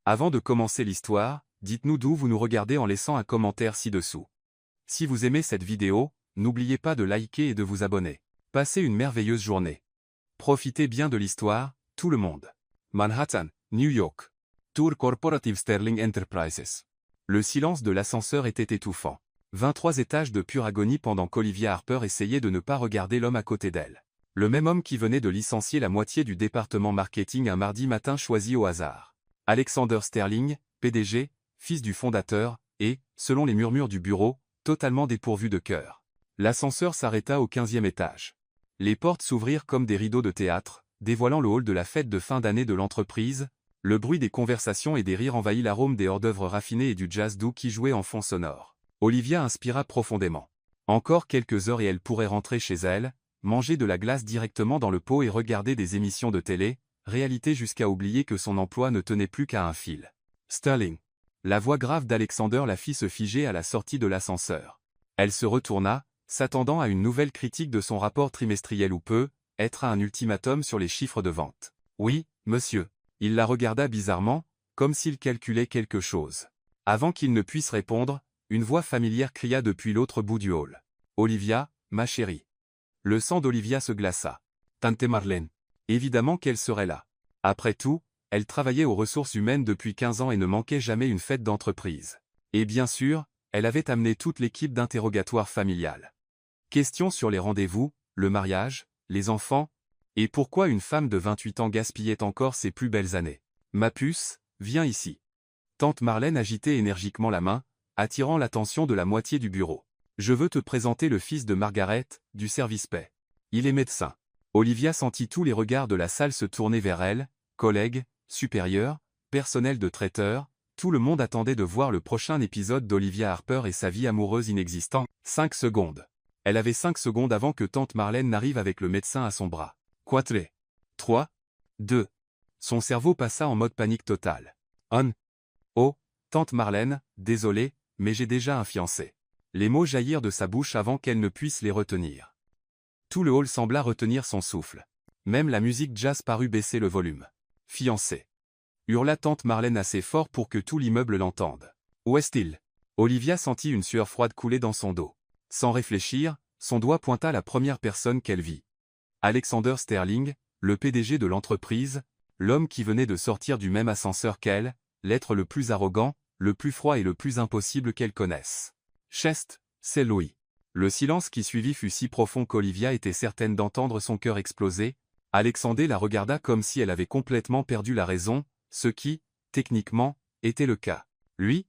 Avant de commencer l'histoire, dites-nous d'où vous nous regardez en laissant un commentaire ci-dessous. Si vous aimez cette vidéo, n'oubliez pas de liker et de vous abonner. Passez une merveilleuse journée. Profitez bien de l'histoire, tout le monde. Manhattan, New York. Tour Corporative Sterling Enterprises. Le silence de l'ascenseur était étouffant. 23 étages de pure agonie pendant qu'Olivia Harper essayait de ne pas regarder l'homme à côté d'elle. Le même homme qui venait de licencier la moitié du département marketing un mardi matin choisi au hasard. Alexander Sterling, PDG, fils du fondateur, et, selon les murmures du bureau, totalement dépourvu de cœur. L'ascenseur s'arrêta au 15e étage. Les portes s'ouvrirent comme des rideaux de théâtre, dévoilant le hall de la fête de fin d'année de l'entreprise. Le bruit des conversations et des rires envahit l'arôme des hors-d'œuvre raffinés et du jazz doux qui jouait en fond sonore. Olivia inspira profondément. Encore quelques heures et elle pourrait rentrer chez elle, manger de la glace directement dans le pot et regarder des émissions de télé, réalité jusqu'à oublier que son emploi ne tenait plus qu'à un fil. Sterling. La voix grave d'Alexander la fit se figer à la sortie de l'ascenseur. Elle se retourna, s'attendant à une nouvelle critique de son rapport trimestriel ou peut-être à un ultimatum sur les chiffres de vente. Oui, monsieur. Il la regarda bizarrement, comme s'il calculait quelque chose. Avant qu'il ne puisse répondre, une voix familière cria depuis l'autre bout du hall. « Olivia, ma chérie. » Le sang d'Olivia se glaça. « Tante Marlène. » Évidemment qu'elle serait là. Après tout, elle travaillait aux ressources humaines depuis 15 ans et ne manquait jamais une fête d'entreprise. Et bien sûr, elle avait amené toute l'équipe d'interrogatoire familial. Questions sur les rendez-vous, le mariage, les enfants, et pourquoi une femme de 28 ans gaspillait encore ses plus belles années. « Ma puce, viens ici. » Tante Marlène agitait énergiquement la main, attirant l'attention de la moitié du bureau. « Je veux te présenter le fils de Margaret, du service paix. Il est médecin. » Olivia sentit tous les regards de la salle se tourner vers elle, collègues, supérieurs, personnel de traiteur, tout le monde attendait de voir le prochain épisode d'Olivia Harper et sa vie amoureuse inexistante. 5 secondes. Elle avait 5 secondes avant que tante Marlène n'arrive avec le médecin à son bras. Quatre. 3. 2. Son cerveau passa en mode panique totale. Oh, tante Marlène, désolée, mais j'ai déjà un fiancé. Les mots jaillirent de sa bouche avant qu'elle ne puisse les retenir. Tout le hall sembla retenir son souffle. Même la musique jazz parut baisser le volume. Fiancé. Hurla tante Marlène assez fort pour que tout l'immeuble l'entende. Où est-il? Olivia sentit une sueur froide couler dans son dos. Sans réfléchir, son doigt pointa la première personne qu'elle vit. Alexander Sterling, le PDG de l'entreprise, l'homme qui venait de sortir du même ascenseur qu'elle, l'être le plus arrogant, le plus froid et le plus impossible qu'elle connaisse. Chest, c'est Louis. Le silence qui suivit fut si profond qu'Olivia était certaine d'entendre son cœur exploser. Alexander la regarda comme si elle avait complètement perdu la raison, ce qui, techniquement, était le cas. Lui?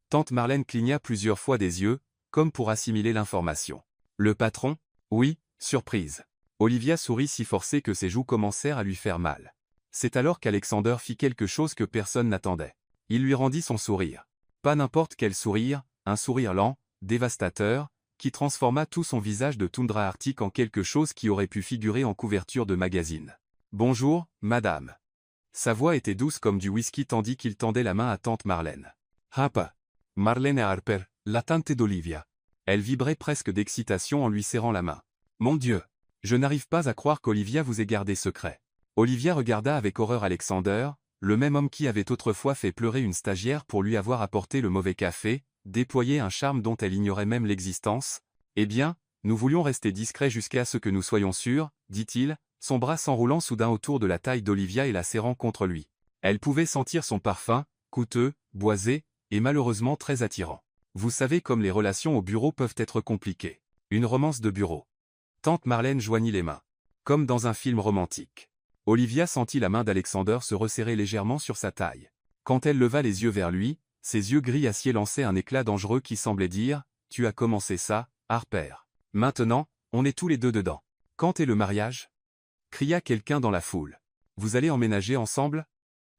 Tante Marlène cligna plusieurs fois des yeux, comme pour assimiler l'information. Le patron? Oui, surprise. Olivia sourit si forcée que ses joues commencèrent à lui faire mal. C'est alors qu'Alexander fit quelque chose que personne n'attendait. Il lui rendit son sourire. Pas n'importe quel sourire, un sourire lent, dévastateur, qui transforma tout son visage de toundra arctique en quelque chose qui aurait pu figurer en couverture de magazine. « Bonjour, madame. » Sa voix était douce comme du whisky tandis qu'il tendait la main à tante Marlène. « Harper. Marlène Harper, la tante d'Olivia. » Elle vibrait presque d'excitation en lui serrant la main. « Mon Dieu. Je n'arrive pas à croire qu'Olivia vous ait gardé secret. » Olivia regarda avec horreur Alexander, le même homme qui avait autrefois fait pleurer une stagiaire pour lui avoir apporté le mauvais café, déployer un charme dont elle ignorait même l'existence. « Eh bien, nous voulions rester discrets jusqu'à ce que nous soyons sûrs, dit-il, son bras s'enroulant soudain autour de la taille d'Olivia et la serrant contre lui. Elle pouvait sentir son parfum, coûteux, boisé, et malheureusement très attirant. Vous savez comme les relations au bureau peuvent être compliquées. Une romance de bureau. Tante Marlène joignit les mains. Comme dans un film romantique. Olivia sentit la main d'Alexander se resserrer légèrement sur sa taille. Quand elle leva les yeux vers lui, ses yeux gris acier lançaient un éclat dangereux qui semblait dire « Tu as commencé ça, Harper. Maintenant, on est tous les deux dedans. Quand est le mariage ?» cria quelqu'un dans la foule. « Vous allez emménager ensemble ?»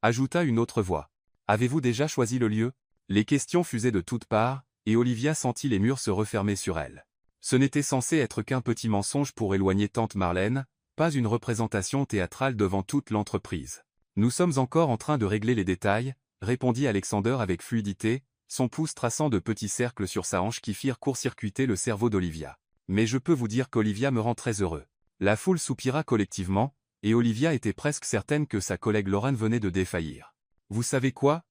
ajouta une autre voix. « Avez-vous déjà choisi le lieu ?» Les questions fusaient de toutes parts, et Olivia sentit les murs se refermer sur elle. Ce n'était censé être qu'un petit mensonge pour éloigner tante Marlène, pas une représentation théâtrale devant toute l'entreprise. « Nous sommes encore en train de régler les détails, » répondit Alexander avec fluidité, son pouce traçant de petits cercles sur sa hanche qui firent court-circuiter le cerveau d'Olivia. « Mais je peux vous dire qu'Olivia me rend très heureux. » La foule soupira collectivement, et Olivia était presque certaine que sa collègue Lauren venait de défaillir. « Vous savez quoi ?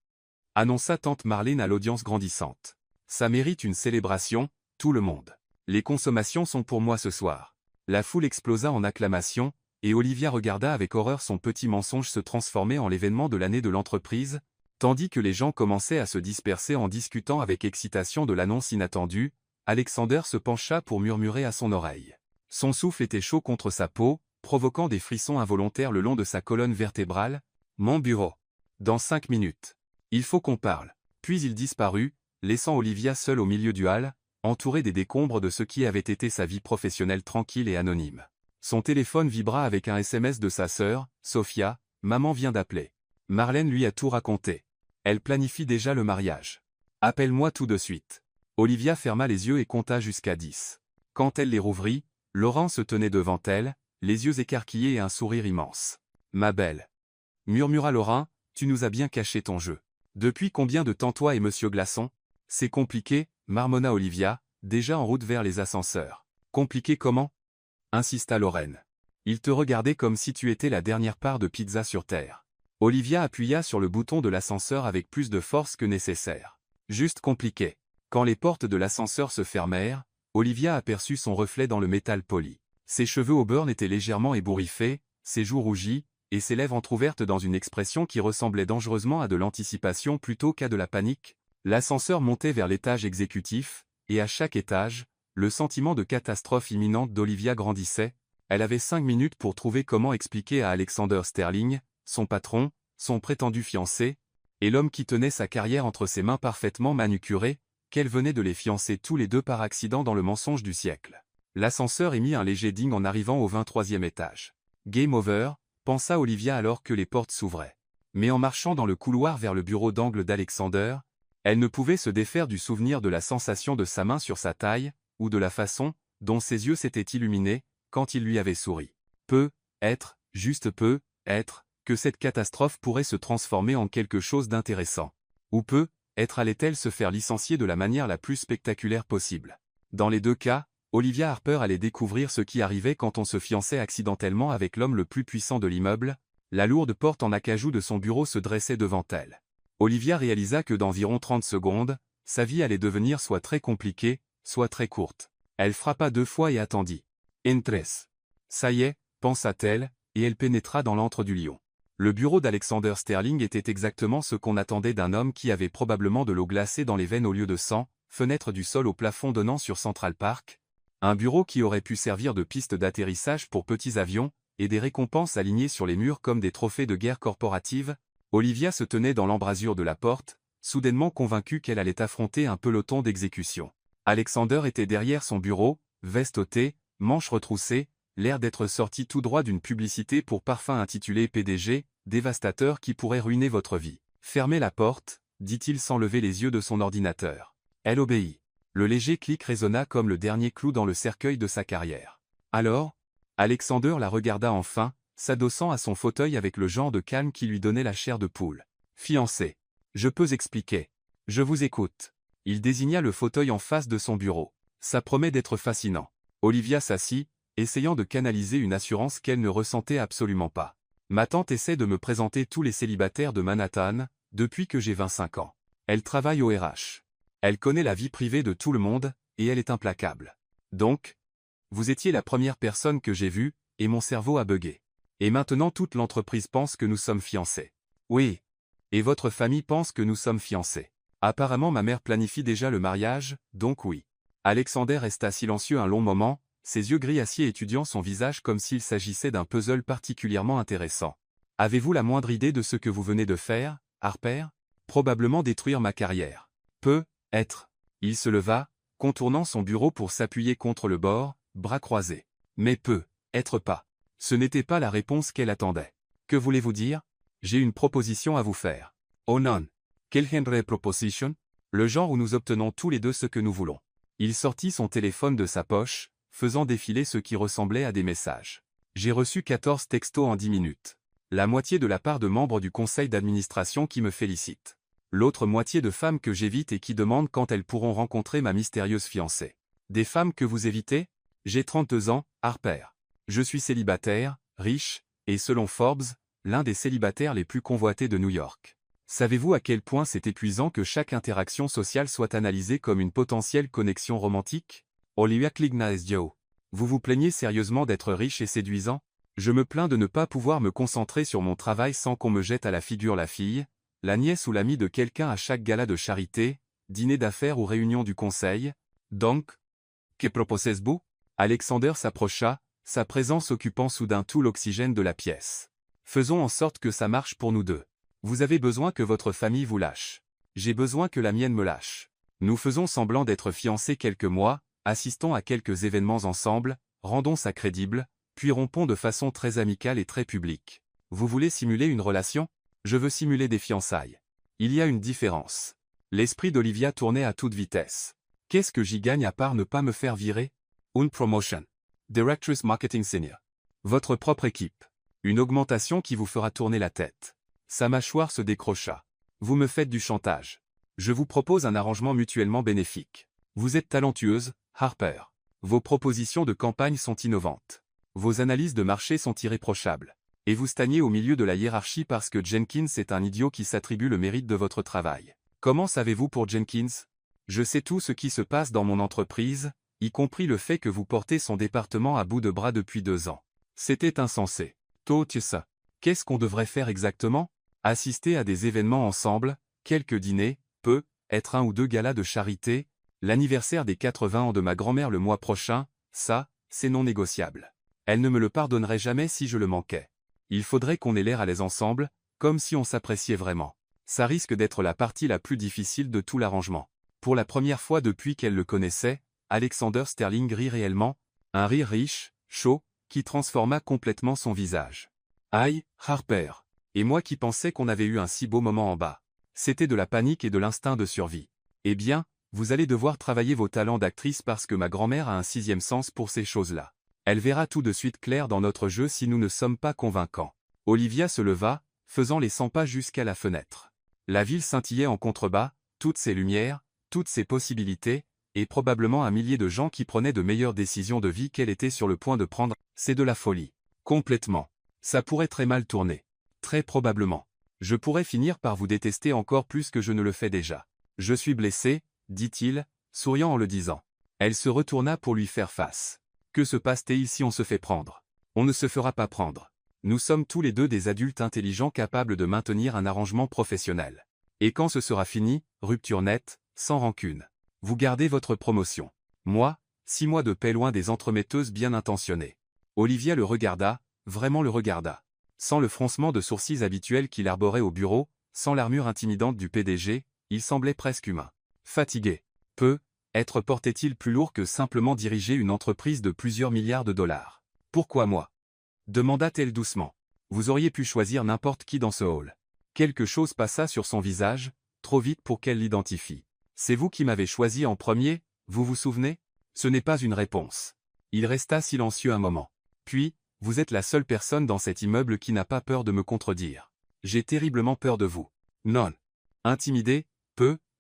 annonça tante Marlène à l'audience grandissante. Ça mérite une célébration, tout le monde. Les consommations sont pour moi ce soir. La foule explosa en acclamations, et Olivia regarda avec horreur son petit mensonge se transformer en l'événement de l'année de l'entreprise, tandis que les gens commençaient à se disperser en discutant avec excitation de l'annonce inattendue. Alexander se pencha pour murmurer à son oreille. Son souffle était chaud contre sa peau, provoquant des frissons involontaires le long de sa colonne vertébrale. « Mon bureau. Dans 5 minutes. Il faut qu'on parle. » Puis il disparut, laissant Olivia seule au milieu du hall, entourée des décombres de ce qui avait été sa vie professionnelle tranquille et anonyme. Son téléphone vibra avec un SMS de sa sœur, Sophia. « Maman vient d'appeler. Marlène lui a tout raconté. Elle planifie déjà le mariage. Appelle-moi tout de suite. » Olivia ferma les yeux et compta jusqu'à 10. Quand elle les rouvrit, Laurent se tenait devant elle, les yeux écarquillés et un sourire immense. « Ma belle. » murmura Laurent, « tu nous as bien caché ton jeu. Depuis combien de temps toi et Monsieur Glaçon? » C'est compliqué, marmonna Olivia, déjà en route vers les ascenseurs. « Compliqué comment ?» insista Lorraine. « Il te regardait comme si tu étais la dernière part de pizza sur terre. » Olivia appuya sur le bouton de l'ascenseur avec plus de force que nécessaire. « Juste compliqué. » Quand les portes de l'ascenseur se fermèrent, Olivia aperçut son reflet dans le métal poli. Ses cheveux au burn étaient légèrement ébouriffés, ses joues rougies, et ses lèvres entr'ouvertes dans une expression qui ressemblait dangereusement à de l'anticipation plutôt qu'à de la panique. L'ascenseur montait vers l'étage exécutif, et à chaque étage, le sentiment de catastrophe imminente d'Olivia grandissait. Elle avait 5 minutes pour trouver comment expliquer à Alexander Sterling, son patron, son prétendu fiancé, et l'homme qui tenait sa carrière entre ses mains parfaitement manucurées, qu'elle venait de les fiancer tous les deux par accident dans le mensonge du siècle. L'ascenseur émit un léger ding en arrivant au 23e étage. Game over, pensa Olivia alors que les portes s'ouvraient. Mais en marchant dans le couloir vers le bureau d'angle d'Alexander, elle ne pouvait se défaire du souvenir de la sensation de sa main sur sa taille, ou de la façon dont ses yeux s'étaient illuminés quand il lui avait souri. Juste peut être, que cette catastrophe pourrait se transformer en quelque chose d'intéressant. Ou allait-elle se faire licencier de la manière la plus spectaculaire possible. Dans les deux cas, Olivia Harper allait découvrir ce qui arrivait quand on se fiançait accidentellement avec l'homme le plus puissant de l'immeuble. La lourde porte en acajou de son bureau se dressait devant elle. Olivia réalisa que d'environ 30 secondes, sa vie allait devenir soit très compliquée, soit très courte. Elle frappa 2 fois et attendit. Entrès. Ça y est, pensa-t-elle, et elle pénétra dans l'antre du lion. Le bureau d'Alexander Sterling était exactement ce qu'on attendait d'un homme qui avait probablement de l'eau glacée dans les veines au lieu de sang, fenêtre du sol au plafond donnant sur Central Park, un bureau qui aurait pu servir de piste d'atterrissage pour petits avions, et des récompenses alignées sur les murs comme des trophées de guerre corporative. Olivia se tenait dans l'embrasure de la porte, soudainement convaincue qu'elle allait affronter un peloton d'exécution. Alexander était derrière son bureau, veste ôtée, manches retroussées, l'air d'être sorti tout droit d'une publicité pour parfum intitulée PDG, dévastateur qui pourrait ruiner votre vie. Fermez la porte, dit-il sans lever les yeux de son ordinateur. Elle obéit. Le léger clic résonna comme le dernier clou dans le cercueil de sa carrière. Alors, Alexander la regarda enfin, s'adossant à son fauteuil avec le genre de calme qui lui donnait la chair de poule. Fiancé. Je peux expliquer. Je vous écoute. Il désigna le fauteuil en face de son bureau. Ça promet d'être fascinant. Olivia s'assit, essayant de canaliser une assurance qu'elle ne ressentait absolument pas. Ma tante essaie de me présenter tous les célibataires de Manhattan, depuis que j'ai 25 ans. Elle travaille au RH. Elle connaît la vie privée de tout le monde, et elle est implacable. Donc, vous étiez la première personne que j'ai vue, et mon cerveau a bugué. Et maintenant toute l'entreprise pense que nous sommes fiancés. Oui. Et votre famille pense que nous sommes fiancés. Apparemment ma mère planifie déjà le mariage, donc oui. Alexander resta silencieux un long moment, ses yeux gris acier étudiant son visage comme s'il s'agissait d'un puzzle particulièrement intéressant. Avez-vous la moindre idée de ce que vous venez de faire, Harper? Probablement détruire ma carrière. Peut-être. Il se leva, contournant son bureau pour s'appuyer contre le bord, bras croisés. Mais peut-être pas. Ce n'était pas la réponse qu'elle attendait. Que voulez-vous dire? J'ai une proposition à vous faire. Oh non. Quel genre de proposition? Le genre où nous obtenons tous les deux ce que nous voulons. Il sortit son téléphone de sa poche, faisant défiler ce qui ressemblait à des messages. J'ai reçu 14 textos en 10 minutes. La moitié de la part de membres du conseil d'administration qui me félicitent. L'autre moitié de femmes que j'évite et qui demandent quand elles pourront rencontrer ma mystérieuse fiancée. Des femmes que vous évitez? J'ai 32 ans, Harper. Je suis célibataire, riche, et selon Forbes, l'un des célibataires les plus convoités de New York. Savez-vous à quel point c'est épuisant que chaque interaction sociale soit analysée comme une potentielle connexion romantique? Olivia Clignasdio. Vous vous plaignez sérieusement d'être riche et séduisant? Je me plains de ne pas pouvoir me concentrer sur mon travail sans qu'on me jette à la figure la fille, la nièce ou l'amie de quelqu'un à chaque gala de charité, dîner d'affaires ou réunion du conseil. Donc, que proposez-vous? Alexander s'approcha, sa présence occupant soudain tout l'oxygène de la pièce. Faisons en sorte que ça marche pour nous deux. Vous avez besoin que votre famille vous lâche. J'ai besoin que la mienne me lâche. Nous faisons semblant d'être fiancés quelques mois, assistons à quelques événements ensemble, rendons ça crédible, puis rompons de façon très amicale et très publique. Vous voulez simuler une relation? Je veux simuler des fiançailles. Il y a une différence. L'esprit d'Olivia tournait à toute vitesse. Qu'est-ce que j'y gagne à part ne pas me faire virer? Une promotion. Directrice Marketing Senior. Votre propre équipe. Une augmentation qui vous fera tourner la tête. Sa mâchoire se décrocha. Vous me faites du chantage. Je vous propose un arrangement mutuellement bénéfique. Vous êtes talentueuse, Harper. Vos propositions de campagne sont innovantes. Vos analyses de marché sont irréprochables. Et vous stagnez au milieu de la hiérarchie parce que Jenkins est un idiot qui s'attribue le mérite de votre travail. Comment savez-vous pour Jenkins? Je sais tout ce qui se passe dans mon entreprise, y compris le fait que vous portez son département à bout de bras depuis 2 ans. C'était insensé. Ça. Qu'est-ce qu'on devrait faire exactement? Assister à des événements ensemble, quelques dîners, être un ou 2 galas de charité, l'anniversaire des 80 ans de ma grand-mère le mois prochain, ça, c'est non négociable. Elle ne me le pardonnerait jamais si je le manquais. Il faudrait qu'on ait l'air à l'aise ensemble, comme si on s'appréciait vraiment. Ça risque d'être la partie la plus difficile de tout l'arrangement. Pour la première fois depuis qu'elle le connaissait, Alexander Sterling rit réellement, un rire riche, chaud, qui transforma complètement son visage. Aïe, Harper. Et moi qui pensais qu'on avait eu un si beau moment en bas. C'était de la panique et de l'instinct de survie. Eh bien, vous allez devoir travailler vos talents d'actrice parce que ma grand-mère a un 6e sens pour ces choses-là. Elle verra tout de suite clair dans notre jeu si nous ne sommes pas convaincants. Olivia se leva, faisant les 100 pas jusqu'à la fenêtre. La ville scintillait en contrebas, toutes ses lumières, toutes ses possibilités, et probablement un millier de gens qui prenaient de meilleures décisions de vie qu'elle était sur le point de prendre. C'est de la folie. Complètement. Ça pourrait très mal tourner. Très probablement. Je pourrais finir par vous détester encore plus que je ne le fais déjà. Je suis blessé, dit-il, souriant en le disant. Elle se retourna pour lui faire face. Que se passe-t-il si on se fait prendre? On ne se fera pas prendre. Nous sommes tous les deux des adultes intelligents capables de maintenir un arrangement professionnel. Et quand ce sera fini, rupture nette, sans rancune. Vous gardez votre promotion. Moi, 6 mois de paix loin des entremetteuses bien intentionnées. Olivia le regarda, vraiment le regarda. Sans le froncement de sourcils habituel qu'il arborait au bureau, sans l'armure intimidante du PDG, il semblait presque humain. Fatigué. Être portait-il plus lourd que simplement diriger une entreprise de plusieurs milliards de dollars? Pourquoi moi? Demanda-t-elle doucement. Vous auriez pu choisir n'importe qui dans ce hall. Quelque chose passa sur son visage, trop vite pour qu'elle l'identifie. C'est vous qui m'avez choisi en premier, vous vous souvenez? Ce n'est pas une réponse. Il resta silencieux un moment. Puis, vous êtes la seule personne dans cet immeuble qui n'a pas peur de me contredire. J'ai terriblement peur de vous. Non. Intimidé,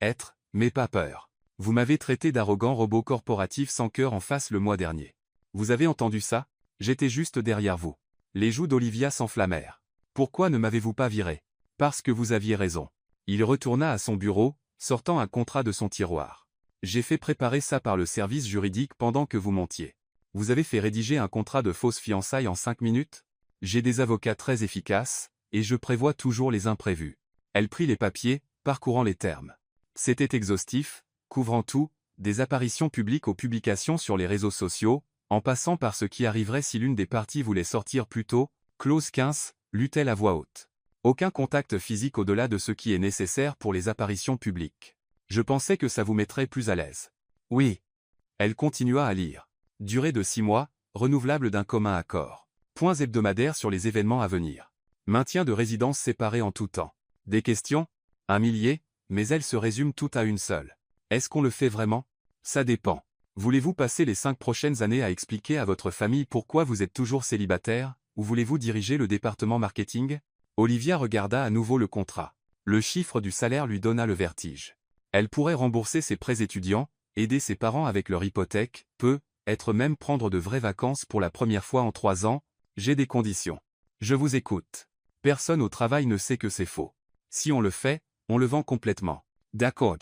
être, mais pas peur. Vous m'avez traité d'arrogant robot corporatif sans cœur en face le mois dernier. Vous avez entendu ça? J'étais juste derrière vous. Les joues d'Olivia s'enflammèrent. Pourquoi ne m'avez-vous pas viré? Parce que vous aviez raison. Il retourna à son bureau, sortant un contrat de son tiroir. J'ai fait préparer ça par le service juridique pendant que vous montiez. Vous avez fait rédiger un contrat de fausse fiançailles en 5 minutes? J'ai des avocats très efficaces, et je prévois toujours les imprévus. Elle prit les papiers, parcourant les termes. C'était exhaustif, couvrant tout, des apparitions publiques aux publications sur les réseaux sociaux, en passant par ce qui arriverait si l'une des parties voulait sortir plus tôt, clause 15, lut-elle à voix haute. Aucun contact physique au-delà de ce qui est nécessaire pour les apparitions publiques. Je pensais que ça vous mettrait plus à l'aise. Oui. Elle continua à lire. Durée de 6 mois, renouvelable d'un commun accord. Points hebdomadaires sur les événements à venir. Maintien de résidences séparées en tout temps. Des questions? 1 millier, mais elles se résument toutes à une seule. Est-ce qu'on le fait vraiment? Ça dépend. Voulez-vous passer les 5 prochaines années à expliquer à votre famille pourquoi vous êtes toujours célibataire, ou voulez-vous diriger le département marketing? Olivia regarda à nouveau le contrat. Le chiffre du salaire lui donna le vertige. Elle pourrait rembourser ses prêts étudiants, aider ses parents avec leur hypothèque, être même prendre de vraies vacances pour la première fois en 3 ans. J'ai des conditions. Je vous écoute. Personne au travail ne sait que c'est faux. Si on le fait, on le vend complètement. D'accord.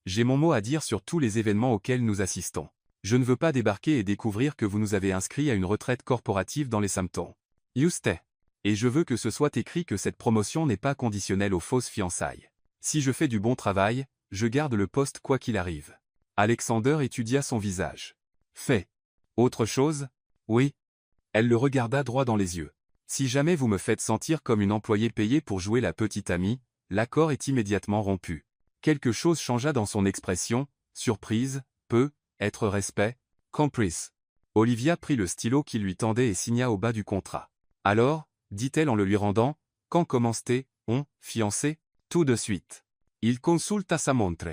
J'ai mon mot à dire sur tous les événements auxquels nous assistons. Je ne veux pas débarquer et découvrir que vous nous avez inscrits à une retraite corporative dans les Hamptons. Juste. Et je veux que ce soit écrit que cette promotion n'est pas conditionnelle aux fausses fiançailles. Si je fais du bon travail, je garde le poste quoi qu'il arrive. Alexander étudia son visage. Fait. Autre chose? Oui. Elle le regarda droit dans les yeux. Si jamais vous me faites sentir comme une employée payée pour jouer la petite amie, l'accord est immédiatement rompu. Quelque chose changea dans son expression, surprise, être respect, caprice. Olivia prit le stylo qu'il lui tendait et signa au bas du contrat. Alors, dit-elle en le lui rendant, quand commence-t-on, fiancé? Tout de suite. Il consulta sa montre.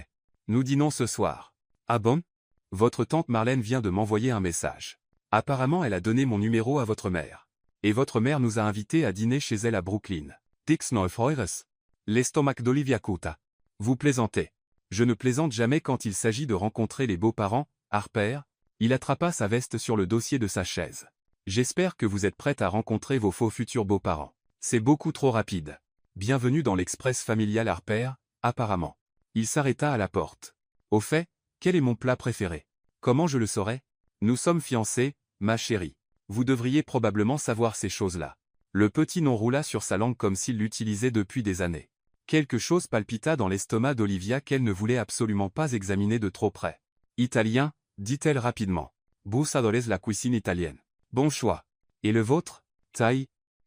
Nous dînons ce soir. Ah bon? Votre tante Marlène vient de m'envoyer un message. Apparemment elle a donné mon numéro à votre mère. Et votre mère nous a invités à dîner chez elle à Brooklyn. Dix neuf heures. L'estomac d'Olivia Couta. Vous plaisantez. Je ne plaisante jamais quand il s'agit de rencontrer les beaux-parents, Harper. Il attrapa sa veste sur le dossier de sa chaise. J'espère que vous êtes prête à rencontrer vos faux futurs beaux-parents. C'est beaucoup trop rapide. Bienvenue dans l'express familial Harper, apparemment. Il s'arrêta à la porte. Au fait, quel est mon plat préféré? Comment je le saurais? Nous sommes fiancés, ma chérie. Vous devriez probablement savoir ces choses-là. Le petit nom roula sur sa langue comme s'il l'utilisait depuis des années. Quelque chose palpita dans l'estomac d'Olivia qu'elle ne voulait absolument pas examiner de trop près. Italien, dit-elle rapidement. Vous adorez la cuisine italienne. Bon choix. Et le vôtre? Taille?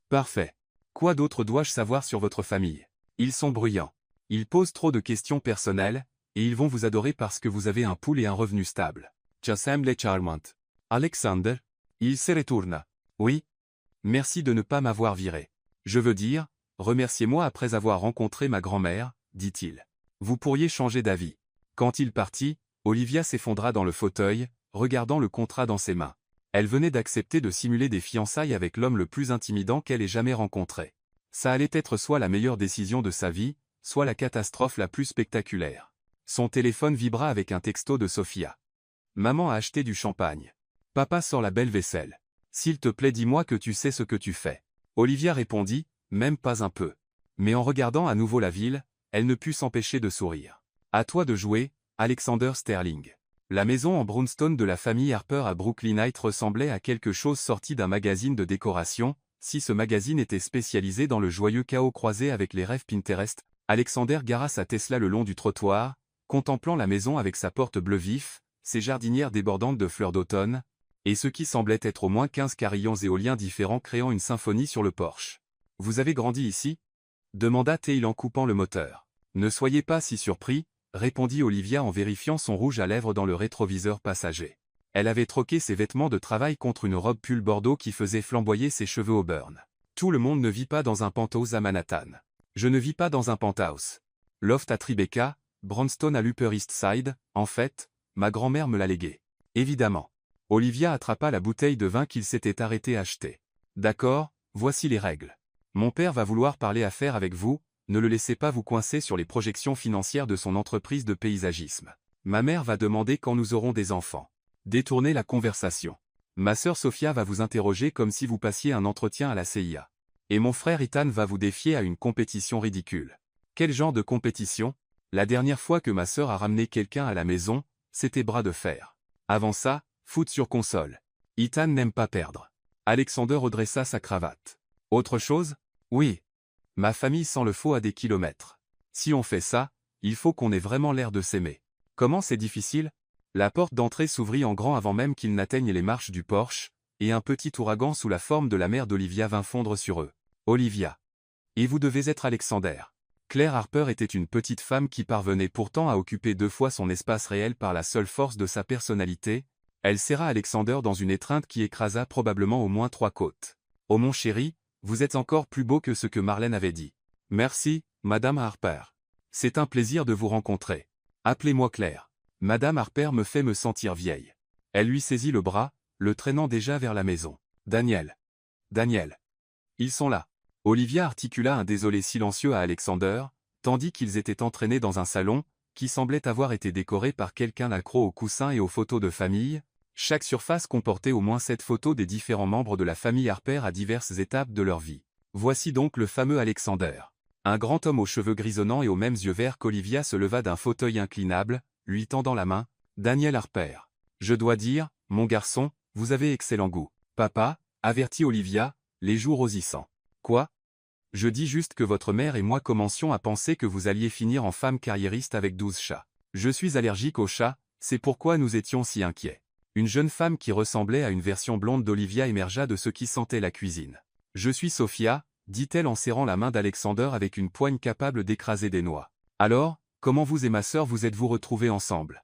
Parfait. Quoi d'autre dois-je savoir sur votre famille? Ils sont bruyants. Ils posent trop de questions personnelles, et ils vont vous adorer parce que vous avez un pool et un revenu stable. Ça semble charmant. Alexander? Il se retourna. Oui? Merci de ne pas m'avoir viré. Je veux dire, remerciez-moi après avoir rencontré ma grand-mère, dit-il. Vous pourriez changer d'avis. Quand il partit, Olivia s'effondra dans le fauteuil, regardant le contrat dans ses mains. Elle venait d'accepter de simuler des fiançailles avec l'homme le plus intimidant qu'elle ait jamais rencontré. Ça allait être soit la meilleure décision de sa vie, soit la catastrophe la plus spectaculaire. Son téléphone vibra avec un texto de Sophia. Maman a acheté du champagne. Papa sort la belle vaisselle. S'il te plaît, dis-moi que tu sais ce que tu fais. Olivia répondit, même pas un peu. Mais en regardant à nouveau la ville, elle ne put s'empêcher de sourire. À toi de jouer, Alexander Sterling. La maison en brownstone de la famille Harper à Brooklyn Heights ressemblait à quelque chose sorti d'un magazine de décoration, si ce magazine était spécialisé dans le joyeux chaos croisé avec les rêves Pinterest. Alexander gara sa Tesla le long du trottoir, contemplant la maison avec sa porte bleu vif, ses jardinières débordantes de fleurs d'automne, et ce qui semblait être au moins 15 carillons éoliens différents créant une symphonie sur le porche. « Vous avez grandi ici ?» demanda-t-il en coupant le moteur. « Ne soyez pas si surpris, » répondit Olivia en vérifiant son rouge à lèvres dans le rétroviseur passager. Elle avait troqué ses vêtements de travail contre une robe pull bordeaux qui faisait flamboyer ses cheveux au burn. Tout le monde ne vit pas dans un penthouse à Manhattan. Je ne vis pas dans un penthouse. Loft à Tribeca, brownstone à l'Upper East Side, en fait, ma grand-mère me l'a légué. Évidemment. Olivia attrapa la bouteille de vin qu'il s'était arrêté à acheter. D'accord, voici les règles. Mon père va vouloir parler affaires avec vous, ne le laissez pas vous coincer sur les projections financières de son entreprise de paysagisme. Ma mère va demander quand nous aurons des enfants. Détournez la conversation. Ma sœur Sophia va vous interroger comme si vous passiez un entretien à la CIA. Et mon frère Ethan va vous défier à une compétition ridicule. Quel genre de compétition? La dernière fois que ma sœur a ramené quelqu'un à la maison, c'était bras de fer. Avant ça, foot sur console. Ethan n'aime pas perdre. Alexander redressa sa cravate. Autre chose? Oui. Ma famille sent le faux à des kilomètres. Si on fait ça, il faut qu'on ait vraiment l'air de s'aimer. Comment c'est difficile? La porte d'entrée s'ouvrit en grand avant même qu'ils n'atteignent les marches du porche, et un petit ouragan sous la forme de la mère d'Olivia vint fondre sur eux. Olivia. Et vous devez être Alexander. Claire Harper était une petite femme qui parvenait pourtant à occuper 2 fois son espace réel par la seule force de sa personnalité. Elle serra Alexander dans une étreinte qui écrasa probablement au moins 3 côtes. « Oh mon chéri, vous êtes encore plus beau que ce que Marlène avait dit. Merci, Madame Harper. C'est un plaisir de vous rencontrer. Appelez-moi Claire. Madame Harper me fait me sentir vieille. » Elle lui saisit le bras, le traînant déjà vers la maison. « Daniel. Daniel. Ils sont là. » Olivia articula un désolé silencieux à Alexander, tandis qu'ils étaient entraînés dans un salon, qui semblait avoir été décoré par quelqu'un accro aux coussins et aux photos de famille. Chaque surface comportait au moins 7 photos des différents membres de la famille Harper à diverses étapes de leur vie. Voici donc le fameux Alexander. Un grand homme aux cheveux grisonnants et aux mêmes yeux verts qu'Olivia se leva d'un fauteuil inclinable, lui tendant la main. « Daniel Harper. Je dois dire, mon garçon, vous avez excellent goût. Papa, » avertit Olivia, les joues rosissant. « Quoi ? Je dis juste que votre mère et moi commencions à penser que vous alliez finir en femme carriériste avec 12 chats. Je suis allergique aux chats, c'est pourquoi nous étions si inquiets. » Une jeune femme qui ressemblait à une version blonde d'Olivia émergea de ce qui sentait la cuisine. « Je suis Sophia, » dit-elle en serrant la main d'Alexander avec une poigne capable d'écraser des noix. « Alors, comment vous et ma sœur vous êtes-vous retrouvés ensemble ?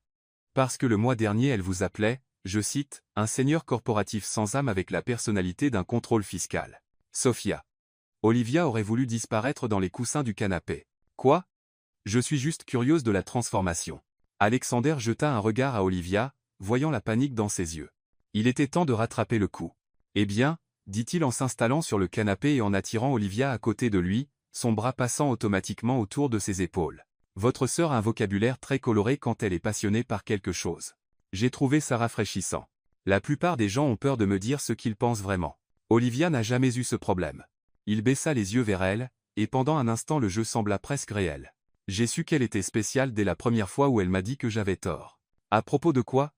Parce que le mois dernier elle vous appelait, je cite, un seigneur corporatif sans âme avec la personnalité d'un contrôle fiscal. Sophia. » Olivia aurait voulu disparaître dans les coussins du canapé. « Quoi ? Je suis juste curieuse de la transformation. » Alexander jeta un regard à Olivia, voyant la panique dans ses yeux. Il était temps de rattraper le coup. « Eh bien, » dit-il en s'installant sur le canapé et en attirant Olivia à côté de lui, son bras passant automatiquement autour de ses épaules. « Votre sœur a un vocabulaire très coloré quand elle est passionnée par quelque chose. J'ai trouvé ça rafraîchissant. La plupart des gens ont peur de me dire ce qu'ils pensent vraiment. Olivia n'a jamais eu ce problème. » Il baissa les yeux vers elle, et pendant un instant le jeu sembla presque réel. « J'ai su qu'elle était spéciale dès la première fois où elle m'a dit que j'avais tort. » « À propos de quoi ?»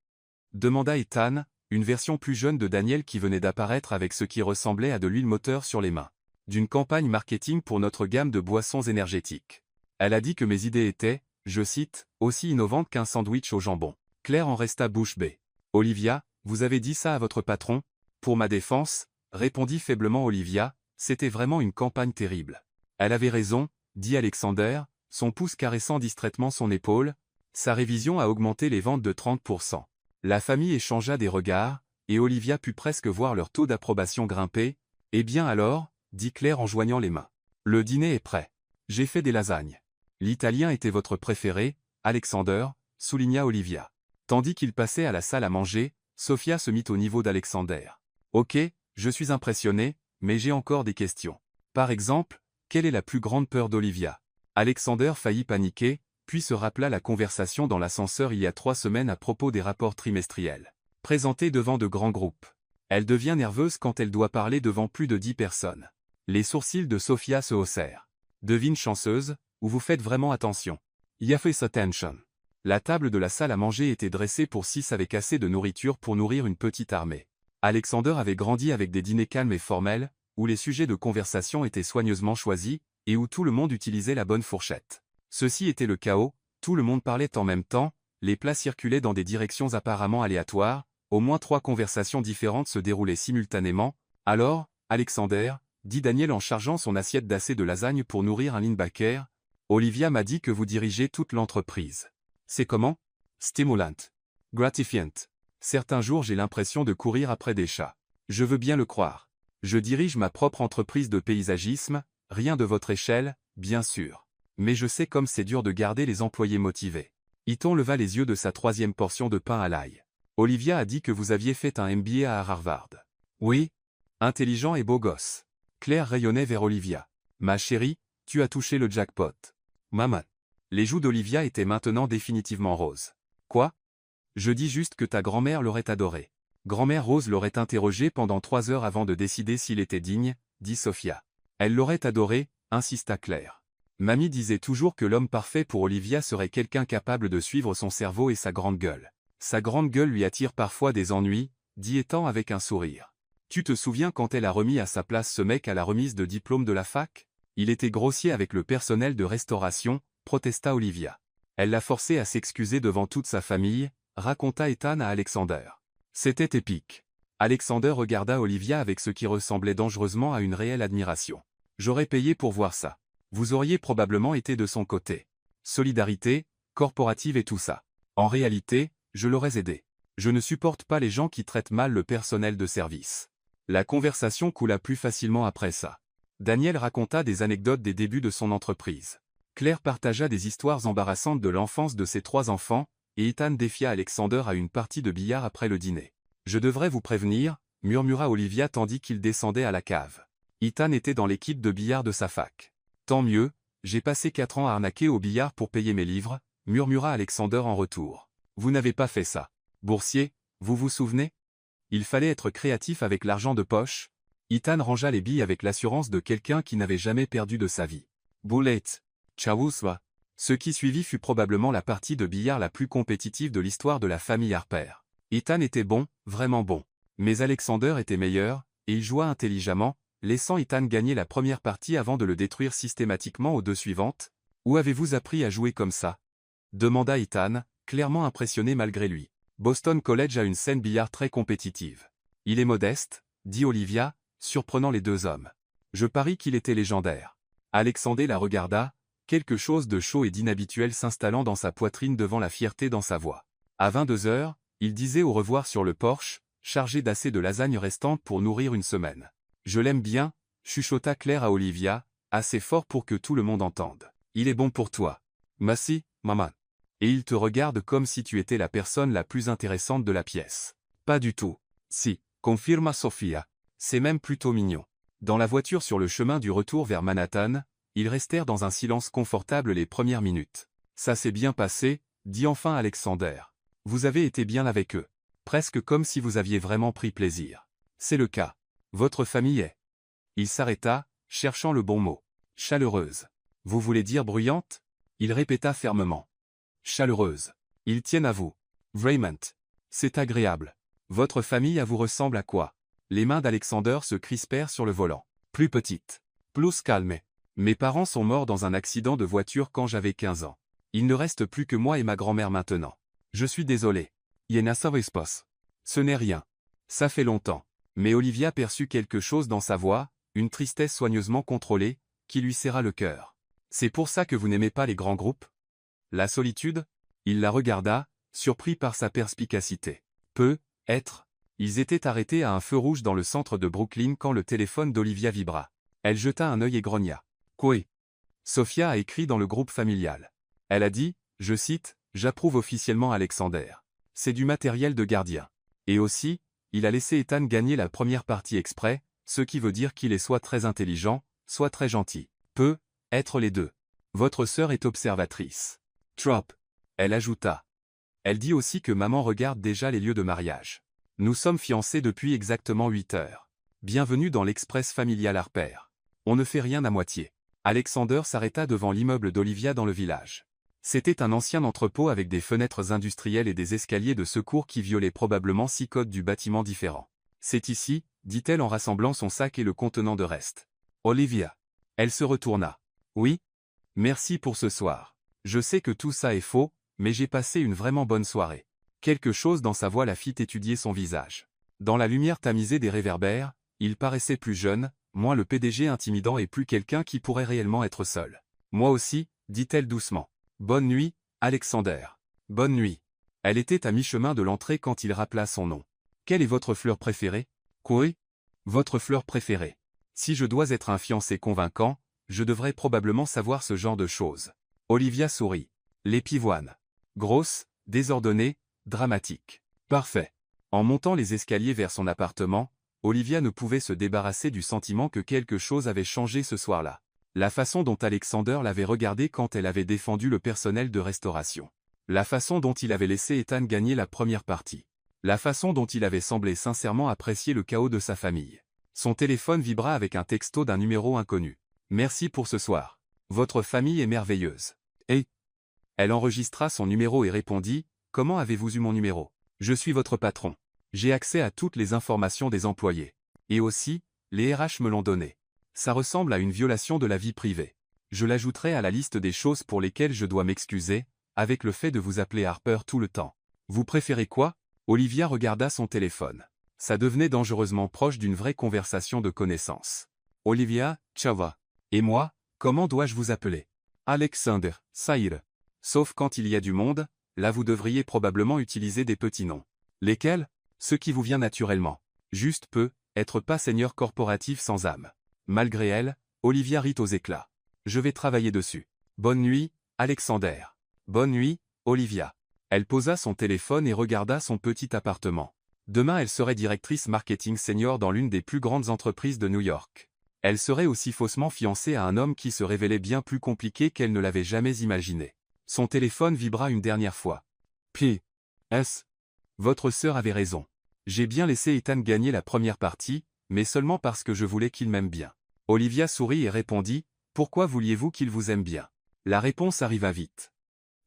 demanda Ethan, une version plus jeune de Daniel qui venait d'apparaître avec ce qui ressemblait à de l'huile moteur sur les mains. « D'une campagne marketing pour notre gamme de boissons énergétiques. Elle a dit que mes idées étaient, je cite, aussi innovantes qu'un sandwich au jambon. » Claire en resta bouche bée. « Olivia, vous avez dit ça à votre patron ? » Pour ma défense, répondit faiblement Olivia, c'était vraiment une campagne terrible. Elle avait raison, dit Alexander, son pouce caressant distraitement son épaule. Sa révision a augmenté les ventes de 30%. La famille échangea des regards, et Olivia put presque voir leur taux d'approbation grimper. « Eh bien alors, » dit Claire en joignant les mains. « Le dîner est prêt. J'ai fait des lasagnes. »« L'italien était votre préféré, Alexander » souligna Olivia. Tandis qu'il passait à la salle à manger, Sophia se mit au niveau d'Alexander. « Ok, je suis impressionné, mais j'ai encore des questions. Par exemple, quelle est la plus grande peur d'Olivia ?» Alexander faillit paniquer, puis se rappela la conversation dans l'ascenseur il y a 3 semaines à propos des rapports trimestriels. Présentés devant de grands groupes. Elle devient nerveuse quand elle doit parler devant plus de 10 personnes. Les sourcils de Sophia se haussèrent. Devine chanceuse, ou vous faites vraiment attention. Y a fait attention. La table de la salle à manger était dressée pour 6 avec assez de nourriture pour nourrir une petite armée. Alexander avait grandi avec des dîners calmes et formels, où les sujets de conversation étaient soigneusement choisis, et où tout le monde utilisait la bonne fourchette. Ceci était le chaos, tout le monde parlait en même temps, les plats circulaient dans des directions apparemment aléatoires, au moins 3 conversations différentes se déroulaient simultanément. « Alors, Alexander, » dit Daniel en chargeant son assiette d'assez de lasagne pour nourrir un linebacker, « Olivia m'a dit que vous dirigez toute l'entreprise. C'est comment ? Stimulant. Gratifiant. Certains jours j'ai l'impression de courir après des chats. Je veux bien le croire. Je dirige ma propre entreprise de paysagisme, rien de votre échelle, bien sûr. Mais je sais comme c'est dur de garder les employés motivés. » Ethan leva les yeux de sa 3e portion de pain à l'ail. « Olivia a dit que vous aviez fait un MBA à Harvard. » « Oui. Intelligent et beau gosse. » Claire rayonnait vers Olivia. « Ma chérie, tu as touché le jackpot. » « Maman. » Les joues d'Olivia étaient maintenant définitivement roses. « Quoi ? Je dis juste que ta grand-mère l'aurait adoré. » Grand-mère Rose l'aurait interrogé pendant 3 heures avant de décider s'il était digne, dit Sophia. « Elle l'aurait adoré, » insista Claire. Mamie disait toujours que l'homme parfait pour Olivia serait quelqu'un capable de suivre son cerveau et sa grande gueule. Sa grande gueule lui attire parfois des ennuis, dit Ethan avec un sourire. Tu te souviens quand elle a remis à sa place ce mec à la remise de diplôme de la fac ? Il était grossier avec le personnel de restauration, protesta Olivia. Elle l'a forcé à s'excuser devant toute sa famille, raconta Ethan à Alexander. C'était épique. Alexander regarda Olivia avec ce qui ressemblait dangereusement à une réelle admiration. J'aurais payé pour voir ça. Vous auriez probablement été de son côté. Solidarité, corporative et tout ça. En réalité, je l'aurais aidé. Je ne supporte pas les gens qui traitent mal le personnel de service. La conversation coula plus facilement après ça. Daniel raconta des anecdotes des débuts de son entreprise. Claire partagea des histoires embarrassantes de l'enfance de ses 3 enfants, et Ethan défia Alexander à une partie de billard après le dîner. « Je devrais vous prévenir, » murmura Olivia tandis qu'il descendait à la cave. Ethan était dans l'équipe de billard de sa fac. « Tant mieux, j'ai passé 4 ans à arnaquer au billard pour payer mes livres, » murmura Alexander en retour. « Vous n'avez pas fait ça. Boursier, vous vous souvenez ? Il fallait être créatif avec l'argent de poche. » Ethan rangea les billes avec l'assurance de quelqu'un qui n'avait jamais perdu de sa vie. Bullet. Chawuswa. Ce qui suivit fut probablement la partie de billard la plus compétitive de l'histoire de la famille Harper. Ethan était bon, vraiment bon. Mais Alexander était meilleur, et il joua intelligemment, laissant Ethan gagner la première partie avant de le détruire systématiquement aux deux suivantes. Où avez-vous appris à jouer comme ça? Demanda Ethan, clairement impressionné malgré lui. Boston College a une scène billard très compétitive. Il est modeste, dit Olivia, surprenant les deux hommes. Je parie qu'il était légendaire. Alexander la regarda, quelque chose de chaud et d'inhabituel s'installant dans sa poitrine devant la fierté dans sa voix. À 22 heures, il disait au revoir sur le porche, chargé d'assez de lasagne restante pour nourrir une semaine. Je l'aime bien, chuchota Claire à Olivia, assez fort pour que tout le monde entende. Il est bon pour toi. Merci, maman. Et il te regarde comme si tu étais la personne la plus intéressante de la pièce. Pas du tout. Si, confirma Sophia. C'est même plutôt mignon. Dans la voiture sur le chemin du retour vers Manhattan, ils restèrent dans un silence confortable les premières minutes. Ça s'est bien passé, dit enfin Alexander. Vous avez été bien avec eux. Presque comme si vous aviez vraiment pris plaisir. C'est le cas. Votre famille est. Il s'arrêta, cherchant le bon mot. Chaleureuse. Vous voulez dire bruyante? Il répéta fermement. Chaleureuse. Ils tiennent à vous. Raymond. C'est agréable. Votre famille à vous ressemble à quoi? Les mains d'Alexander se crispèrent sur le volant. Plus petite. Plus calme. Mes parents sont morts dans un accident de voiture quand j'avais 15 ans. Il ne reste plus que moi et ma grand-mère maintenant. Je suis désolé. Yena Savespos. Ce n'est rien. Ça fait longtemps. Mais Olivia perçut quelque chose dans sa voix, une tristesse soigneusement contrôlée, qui lui serra le cœur. C'est pour ça que vous n'aimez pas les grands groupes? La solitude? Il la regarda, surpris par sa perspicacité. Peut-être. Ils étaient arrêtés à un feu rouge dans le centre de Brooklyn quand le téléphone d'Olivia vibra. Elle jeta un œil et grogna. Quoi? Sophia a écrit dans le groupe familial. Elle a dit, je cite, « J'approuve officiellement Alexander. C'est du matériel de gardien. » Et aussi, il a laissé Ethan gagner la première partie exprès, ce qui veut dire qu'il est soit très intelligent, soit très gentil. Peut-être les deux. Votre sœur est observatrice. Trop. Elle ajouta. Elle dit aussi que maman regarde déjà les lieux de mariage. Nous sommes fiancés depuis exactement 8 heures. Bienvenue dans l'Express familial Harper. On ne fait rien à moitié. Alexander s'arrêta devant l'immeuble d'Olivia dans le village. C'était un ancien entrepôt avec des fenêtres industrielles et des escaliers de secours qui violaient probablement 6 codes du bâtiment différents. C'est ici, dit-elle en rassemblant son sac et le contenant de reste. Olivia. Elle se retourna. Oui? Merci pour ce soir. Je sais que tout ça est faux, mais j'ai passé une vraiment bonne soirée. Quelque chose dans sa voix la fit étudier son visage. Dans la lumière tamisée des réverbères, il paraissait plus jeune, moins le PDG intimidant et plus quelqu'un qui pourrait réellement être seul. Moi aussi, dit-elle doucement. Bonne nuit, Alexander. Bonne nuit. Elle était à mi-chemin de l'entrée quand il rappela son nom. Quelle est votre fleur préférée? Quoi? Votre fleur préférée. Si je dois être un fiancé convaincant, je devrais probablement savoir ce genre de choses. Olivia sourit. Les pivoines. Grosse, désordonnée, dramatique. Parfait. En montant les escaliers vers son appartement, Olivia ne pouvait se débarrasser du sentiment que quelque chose avait changé ce soir-là. La façon dont Alexander l'avait regardé quand elle avait défendu le personnel de restauration. La façon dont il avait laissé Ethan gagner la première partie. La façon dont il avait semblé sincèrement apprécier le chaos de sa famille. Son téléphone vibra avec un texto d'un numéro inconnu. Merci pour ce soir. Votre famille est merveilleuse. Et elle enregistra son numéro et répondit, comment avez-vous eu mon numéro? Je suis votre patron. J'ai accès à toutes les informations des employés. Et aussi, les RH me l'ont donné. Ça ressemble à une violation de la vie privée. Je l'ajouterai à la liste des choses pour lesquelles je dois m'excuser, avec le fait de vous appeler Harper tout le temps. Vous préférez quoi? Olivia regarda son téléphone. Ça devenait dangereusement proche d'une vraie conversation de connaissances. Olivia, Chava. Et moi, comment dois-je vous appeler? Alexander, Saïr. Sauf quand il y a du monde, là vous devriez probablement utiliser des petits noms. Lesquels? Ce qui vous vient naturellement. Juste être pas seigneur corporatif sans âme. Malgré elle, Olivia rit aux éclats. Je vais travailler dessus. Bonne nuit, Alexander. Bonne nuit, Olivia. Elle posa son téléphone et regarda son petit appartement. Demain elle serait directrice marketing senior dans l'une des plus grandes entreprises de New York. Elle serait aussi faussement fiancée à un homme qui se révélait bien plus compliqué qu'elle ne l'avait jamais imaginé. Son téléphone vibra une dernière fois. P.S. Votre sœur avait raison. J'ai bien laissé Ethan gagner la première partie, mais seulement parce que je voulais qu'il m'aime bien. Olivia sourit et répondit, Pourquoi vouliez-vous qu'il vous aime bien? La réponse arriva vite.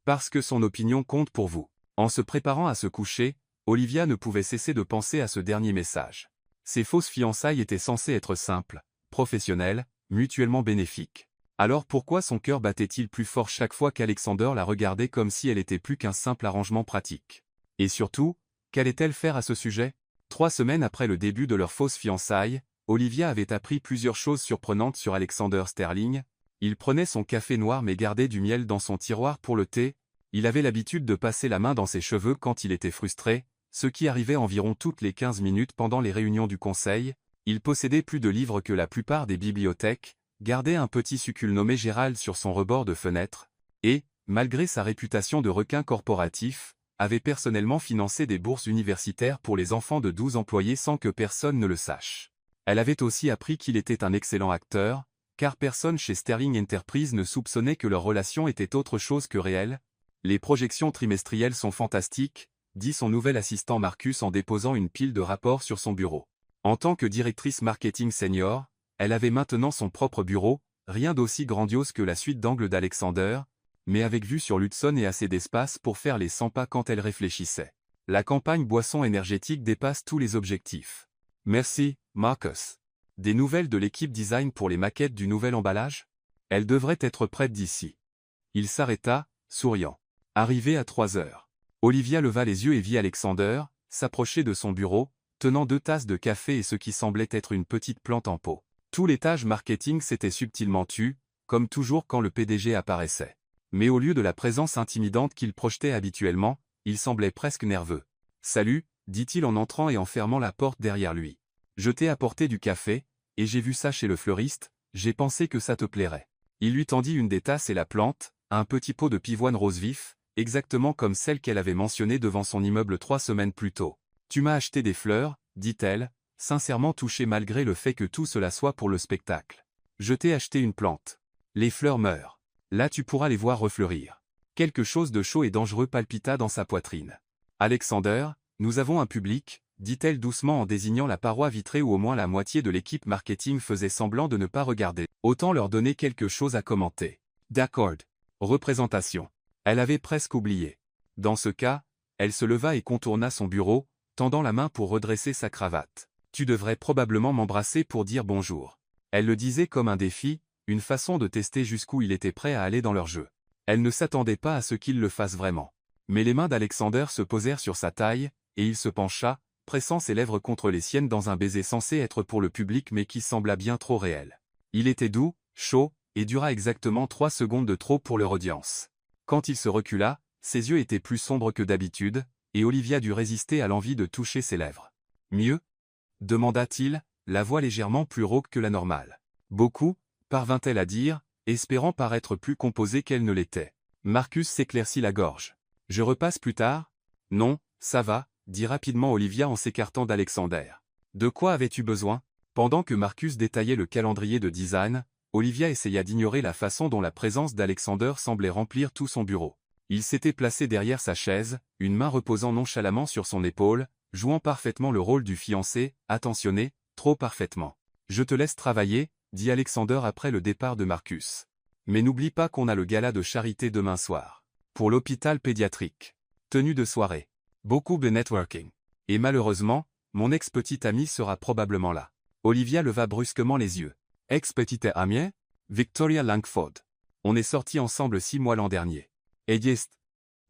Parce que son opinion compte pour vous. En se préparant à se coucher, Olivia ne pouvait cesser de penser à ce dernier message. Ces fausses fiançailles étaient censées être simples, professionnelles, mutuellement bénéfiques. Alors pourquoi son cœur battait-il plus fort chaque fois qu'Alexander la regardait comme si elle était plus qu'un simple arrangement pratique? Et surtout, qu'allait-elle faire à ce sujet? 3 semaines après le début de leurs fausses fiançailles, Olivia avait appris plusieurs choses surprenantes sur Alexander Sterling. Il prenait son café noir mais gardait du miel dans son tiroir pour le thé. Il avait l'habitude de passer la main dans ses cheveux quand il était frustré, ce qui arrivait environ toutes les 15 minutes pendant les réunions du conseil. Il possédait plus de livres que la plupart des bibliothèques, gardait un petit succule nommé Gérald sur son rebord de fenêtre, et, malgré sa réputation de requin corporatif, avait personnellement financé des bourses universitaires pour les enfants de 12 employés sans que personne ne le sache. Elle avait aussi appris qu'il était un excellent acteur, car personne chez Sterling Enterprise ne soupçonnait que leur relation était autre chose que réelle. Les projections trimestrielles sont fantastiques, dit son nouvel assistant Marcus en déposant une pile de rapports sur son bureau. En tant que directrice marketing senior, elle avait maintenant son propre bureau, rien d'aussi grandiose que la suite d'angles d'Alexander, mais avec vue sur l'Hudson et assez d'espace pour faire les 100 pas quand elle réfléchissait. La campagne boisson énergétique dépasse tous les objectifs. Merci, Marcus. Des nouvelles de l'équipe design pour les maquettes du nouvel emballage? Elles devraient être prêtes d'ici. Il s'arrêta, souriant. Arrivé à 3 heures. Olivia leva les yeux et vit Alexander s'approcher de son bureau, tenant 2 tasses de café et ce qui semblait être une petite plante en pot. Tout l'étage marketing s'était subtilement tu, comme toujours quand le PDG apparaissait. Mais au lieu de la présence intimidante qu'il projetait habituellement, il semblait presque nerveux. « Salut », dit-il en entrant et en fermant la porte derrière lui. « Je t'ai apporté du café, et j'ai vu ça chez le fleuriste, j'ai pensé que ça te plairait. » Il lui tendit une des tasses et la plante, un petit pot de pivoine rose vif, exactement comme celle qu'elle avait mentionnée devant son immeuble 3 semaines plus tôt. « Tu m'as acheté des fleurs, dit-elle, sincèrement touchée malgré le fait que tout cela soit pour le spectacle. Je t'ai acheté une plante. Les fleurs meurent. Là tu pourras les voir refleurir. » Quelque chose de chaud et dangereux palpita dans sa poitrine. « Alexander, nous avons un public, dit-elle doucement en désignant la paroi vitrée où au moins la moitié de l'équipe marketing faisait semblant de ne pas regarder. Autant leur donner quelque chose à commenter. D'accord. Représentation. Elle avait presque oublié. Dans ce cas, elle se leva et contourna son bureau, tendant la main pour redresser sa cravate. « Tu devrais probablement m'embrasser pour dire bonjour. » Elle le disait comme un défi, une façon de tester jusqu'où il était prêt à aller dans leur jeu. Elle ne s'attendait pas à ce qu'il le fasse vraiment. Mais les mains d'Alexander se posèrent sur sa taille, et il se pencha, pressant ses lèvres contre les siennes dans un baiser censé être pour le public mais qui sembla bien trop réel. Il était doux, chaud, et dura exactement 3 secondes de trop pour leur audience. Quand il se recula, ses yeux étaient plus sombres que d'habitude, et Olivia dut résister à l'envie de toucher ses lèvres. « Mieux ?» demanda-t-il, la voix légèrement plus rauque que la normale. « Beaucoup » parvint-elle à dire, espérant paraître plus composée qu'elle ne l'était. Marcus s'éclaircit la gorge. « Je repasse plus tard ?»« Non, ça va », dit rapidement Olivia en s'écartant d'Alexander. « De quoi avais-tu besoin ?» Pendant que Marcus détaillait le calendrier de design, Olivia essaya d'ignorer la façon dont la présence d'Alexander semblait remplir tout son bureau. Il s'était placé derrière sa chaise, une main reposant nonchalamment sur son épaule, jouant parfaitement le rôle du fiancé, attentionné, trop parfaitement. « Je te laisse travailler », dit Alexander après le départ de Marcus. « Mais n'oublie pas qu'on a le gala de charité demain soir. Pour l'hôpital pédiatrique. Tenue de soirée. Beaucoup de networking. Et malheureusement, mon ex-petite amie sera probablement là. » Olivia leva brusquement les yeux. « Ex-petite amie ? Victoria Langford. On est sortis ensemble 6 mois l'an dernier. Ella est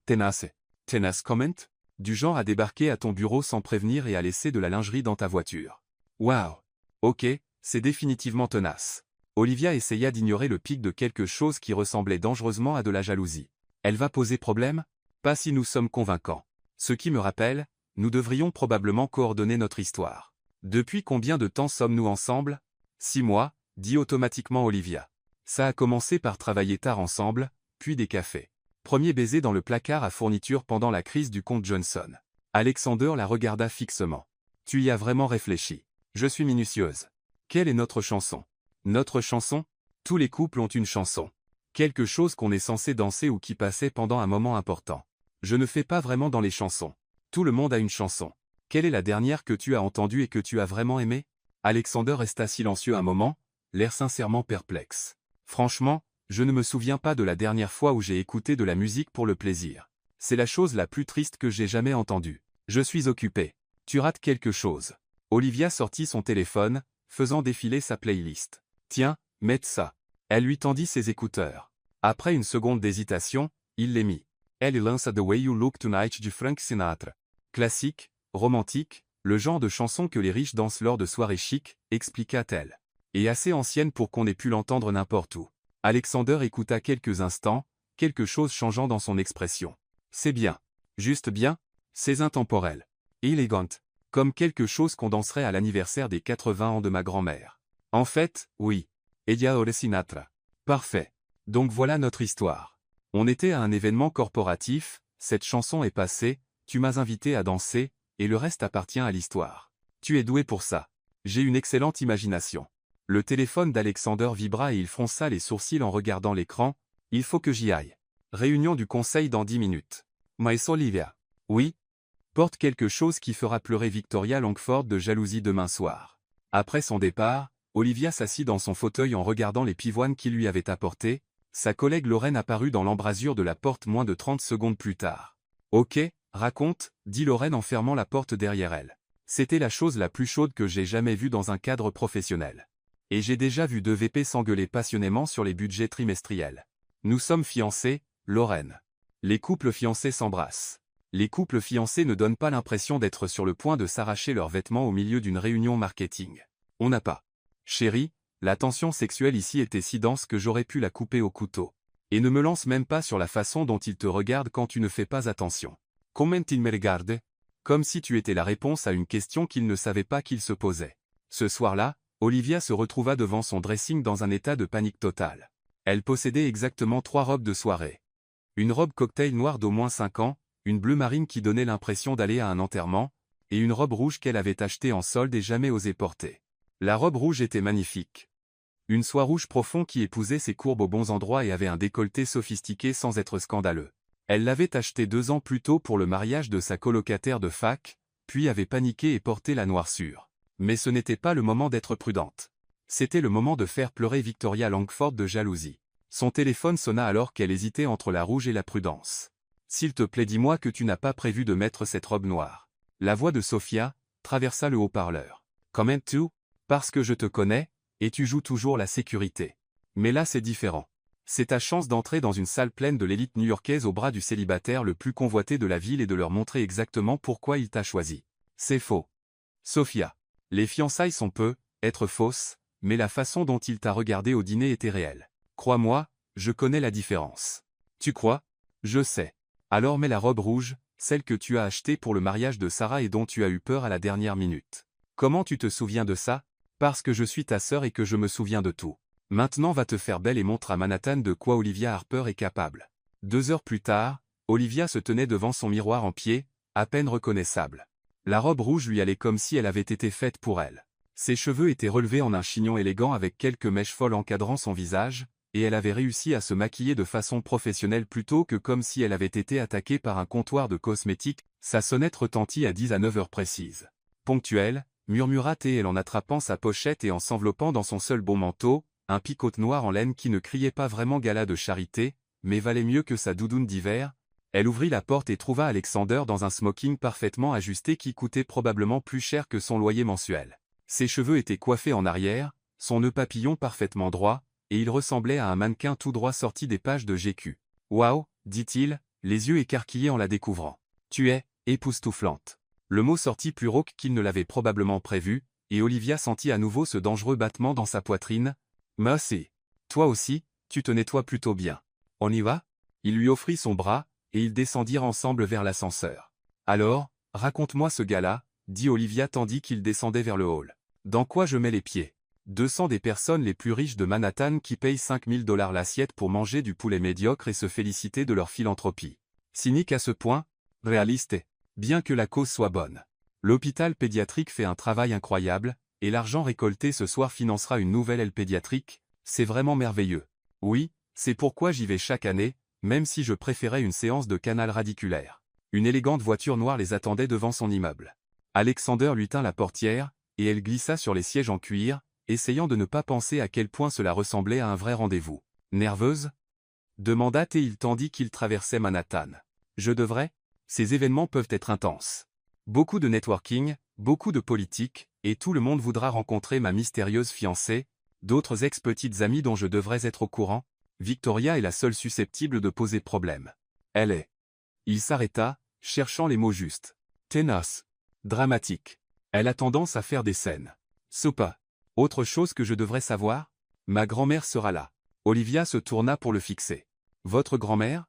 tenace. Tenace comment ? Du genre à débarquer à ton bureau sans prévenir et à laisser de la lingerie dans ta voiture. Waouh. Ok, c'est définitivement tenace. » Olivia essaya d'ignorer le pic de quelque chose qui ressemblait dangereusement à de la jalousie. « Elle va poser problème ? Pas si nous sommes convaincants. Ce qui me rappelle, nous devrions probablement coordonner notre histoire. Depuis combien de temps sommes-nous ensemble ? 6 mois, dit automatiquement Olivia. Ça a commencé par travailler tard ensemble, puis des cafés. Premier baiser dans le placard à fourniture pendant la crise du comte Johnson. Alexander la regarda fixement. Tu y as vraiment réfléchi. Je suis minutieuse. Quelle est notre chanson ? Notre chanson ? Tous les couples ont une chanson. Quelque chose qu'on est censé danser ou qui passait pendant un moment important. Je ne fais pas vraiment dans les chansons. Tout le monde a une chanson. Quelle est la dernière que tu as entendue et que tu as vraiment aimée ? Alexander resta silencieux un moment, l'air sincèrement perplexe. Franchement, je ne me souviens pas de la dernière fois où j'ai écouté de la musique pour le plaisir. C'est la chose la plus triste que j'ai jamais entendue. Je suis occupé. Tu rates quelque chose. Olivia sortit son téléphone, faisant défiler sa playlist. Tiens, mets ça. Elle lui tendit ses écouteurs. Après une seconde d'hésitation, il les mit. Elle lança The Way You Look Tonight du Frank Sinatra. Classique, romantique, le genre de chanson que les riches dansent lors de soirées chic, expliqua-t-elle. Et assez ancienne pour qu'on ait pu l'entendre n'importe où. Alexander écouta quelques instants, quelque chose changeant dans son expression. C'est bien. Juste bien. C'est intemporel. Élégant. Comme quelque chose qu'on danserait à l'anniversaire des 80 ans de ma grand-mère. En fait, oui. Ella ore Sinatra. Parfait. Donc voilà notre histoire. On était à un événement corporatif, cette chanson est passée, tu m'as invité à danser, et le reste appartient à l'histoire. Tu es doué pour ça. J'ai une excellente imagination. Le téléphone d'Alexander vibra et il fronça les sourcils en regardant l'écran. Il faut que j'y aille. Réunion du conseil dans 10 minutes. Miss Olivia. Oui. Porte quelque chose qui fera pleurer Victoria Langford de jalousie demain soir. Après son départ, Olivia s'assit dans son fauteuil en regardant les pivoines qu'il lui avait apportées. Sa collègue Lorraine apparut dans l'embrasure de la porte moins de 30 secondes plus tard. Ok, raconte, dit Lorraine en fermant la porte derrière elle. C'était la chose la plus chaude que j'ai jamais vue dans un cadre professionnel. Et j'ai déjà vu deux VP s'engueuler passionnément sur les budgets trimestriels. Nous sommes fiancés, Lorraine. Les couples fiancés s'embrassent. Les couples fiancés ne donnent pas l'impression d'être sur le point de s'arracher leurs vêtements au milieu d'une réunion marketing. On n'a pas. Chérie, la tension sexuelle ici était si dense que j'aurais pu la couper au couteau. Et ne me lance même pas sur la façon dont il te regarde quand tu ne fais pas attention. Comment il me regarde? Comme si tu étais la réponse à une question qu'il ne savait pas qu'il se posait. Ce soir-là, Olivia se retrouva devant son dressing dans un état de panique totale. Elle possédait exactement 3 robes de soirée. Une robe cocktail noire d'au moins 5 ans, une bleue marine qui donnait l'impression d'aller à un enterrement, et une robe rouge qu'elle avait achetée en solde et jamais osé porter. La robe rouge était magnifique. Une soie rouge profond qui épousait ses courbes aux bons endroits et avait un décolleté sophistiqué sans être scandaleux. Elle l'avait achetée 2 ans plus tôt pour le mariage de sa colocataire de fac, puis avait paniqué et porté la noirceur. Mais ce n'était pas le moment d'être prudente. C'était le moment de faire pleurer Victoria Langford de jalousie. Son téléphone sonna alors qu'elle hésitait entre la rouge et la prudence. « S'il te plaît, dis-moi que tu n'as pas prévu de mettre cette robe noire. » La voix de Sophia traversa le haut-parleur. « Comment tu? Parce que je te connais, et tu joues toujours la sécurité. Mais là c'est différent. C'est ta chance d'entrer dans une salle pleine de l'élite new-yorkaise au bras du célibataire le plus convoité de la ville et de leur montrer exactement pourquoi il t'a choisi. C'est faux. Sophia. Les fiançailles sont être fausses, mais la façon dont il t'a regardé au dîner était réelle. Crois-moi, je connais la différence. Tu crois? Je sais. Alors mets la robe rouge, celle que tu as achetée pour le mariage de Sarah et dont tu as eu peur à la dernière minute. Comment tu te souviens de ça? Parce que je suis ta sœur et que je me souviens de tout. Maintenant va te faire belle et montre à Manhattan de quoi Olivia Harper est capable. 2 heures plus tard, Olivia se tenait devant son miroir en pied, à peine reconnaissable. La robe rouge lui allait comme si elle avait été faite pour elle. Ses cheveux étaient relevés en un chignon élégant avec quelques mèches folles encadrant son visage, et elle avait réussi à se maquiller de façon professionnelle plutôt que comme si elle avait été attaquée par un comptoir de cosmétiques. Sa sonnette retentit à 10 à 9 heures précises. Ponctuelle, murmura-t-elle en attrapant sa pochette et en s'enveloppant dans son seul bon manteau, un picote noir en laine qui ne criait pas vraiment gala de charité, mais valait mieux que sa doudoune d'hiver. Elle ouvrit la porte et trouva Alexander dans un smoking parfaitement ajusté qui coûtait probablement plus cher que son loyer mensuel. Ses cheveux étaient coiffés en arrière, son nœud papillon parfaitement droit, et il ressemblait à un mannequin tout droit sorti des pages de GQ. « Waouh !» dit-il, les yeux écarquillés en la découvrant. « Tu es époustouflante. » Le mot sortit plus rauque qu'il ne l'avait probablement prévu, et Olivia sentit à nouveau ce dangereux battement dans sa poitrine. « Merci. Toi aussi, tu te nettoies plutôt bien. On y va ?» Il lui offrit son bras, et ils descendirent ensemble vers l'ascenseur. « Alors, raconte-moi ce gars-là, » dit Olivia tandis qu'il descendait vers le hall. « Dans quoi je mets les pieds? 200 des personnes les plus riches de Manhattan qui payent $5000 l'assiette pour manger du poulet médiocre et se féliciter de leur philanthropie. Cynique à ce point? Réaliste, bien que la cause soit bonne. L'hôpital pédiatrique fait un travail incroyable, et l'argent récolté ce soir financera une nouvelle aile pédiatrique, c'est vraiment merveilleux. Oui, c'est pourquoi j'y vais chaque année, même si je préférais une séance de canal radiculaire. Une élégante voiture noire les attendait devant son immeuble. Alexander lui tint la portière, et elle glissa sur les sièges en cuir, essayant de ne pas penser à quel point cela ressemblait à un vrai rendez-vous. Nerveuse? Demanda-t-il et il tandis qu'il traversait Manhattan. Je devrais? Ces événements peuvent être intenses. Beaucoup de networking, beaucoup de politique, et tout le monde voudra rencontrer ma mystérieuse fiancée, d'autres ex-petites amies dont je devrais être au courant. Victoria est la seule susceptible de poser problème. Elle est. Il s'arrêta, cherchant les mots justes. Tenace. Dramatique. Elle a tendance à faire des scènes. Sopa. Autre chose que je devrais savoir? Ma grand-mère sera là. Olivia se tourna pour le fixer. Votre grand-mère?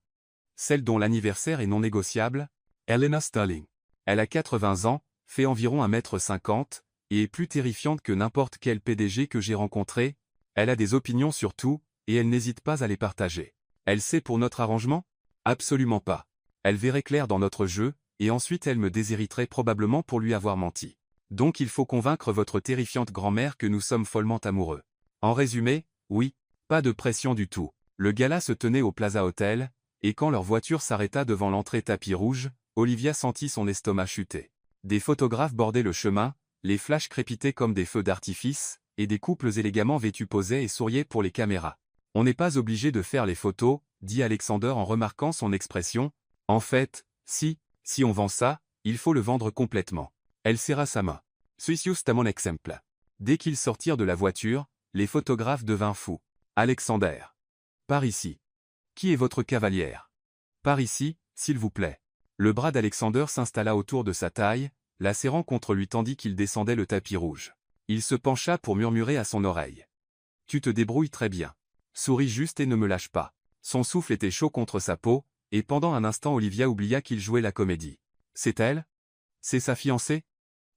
Celle dont l'anniversaire est non négociable? Elena Sterling. Elle a 80 ans, fait environ 1,50 m, et est plus terrifiante que n'importe quel PDG que j'ai rencontré. Elle a des opinions sur tout, et elle n'hésite pas à les partager. Elle sait pour notre arrangement? Absolument pas. Elle verrait clair dans notre jeu, et ensuite elle me déshériterait probablement pour lui avoir menti. Donc il faut convaincre votre terrifiante grand-mère que nous sommes follement amoureux. En résumé, oui, pas de pression du tout. Le gala se tenait au Plaza Hotel, et quand leur voiture s'arrêta devant l'entrée tapis rouge, Olivia sentit son estomac chuter. Des photographes bordaient le chemin, les flashs crépitaient comme des feux d'artifice, et des couples élégamment vêtus posaient et souriaient pour les caméras. On n'est pas obligé de faire les photos, dit Alexander en remarquant son expression. En fait, si on vend ça, il faut le vendre complètement. Elle serra sa main. Suis juste à mon exemple. Dès qu'ils sortirent de la voiture, les photographes devinrent fous. Alexander. Par ici. Qui est votre cavalière? Par ici, s'il vous plaît. Le bras d'Alexander s'installa autour de sa taille, la serrant contre lui tandis qu'il descendait le tapis rouge. Il se pencha pour murmurer à son oreille. Tu te débrouilles très bien. Souris juste et ne me lâche pas. Son souffle était chaud contre sa peau, et pendant un instant Olivia oublia qu'il jouait la comédie. C'est elle? C'est sa fiancée?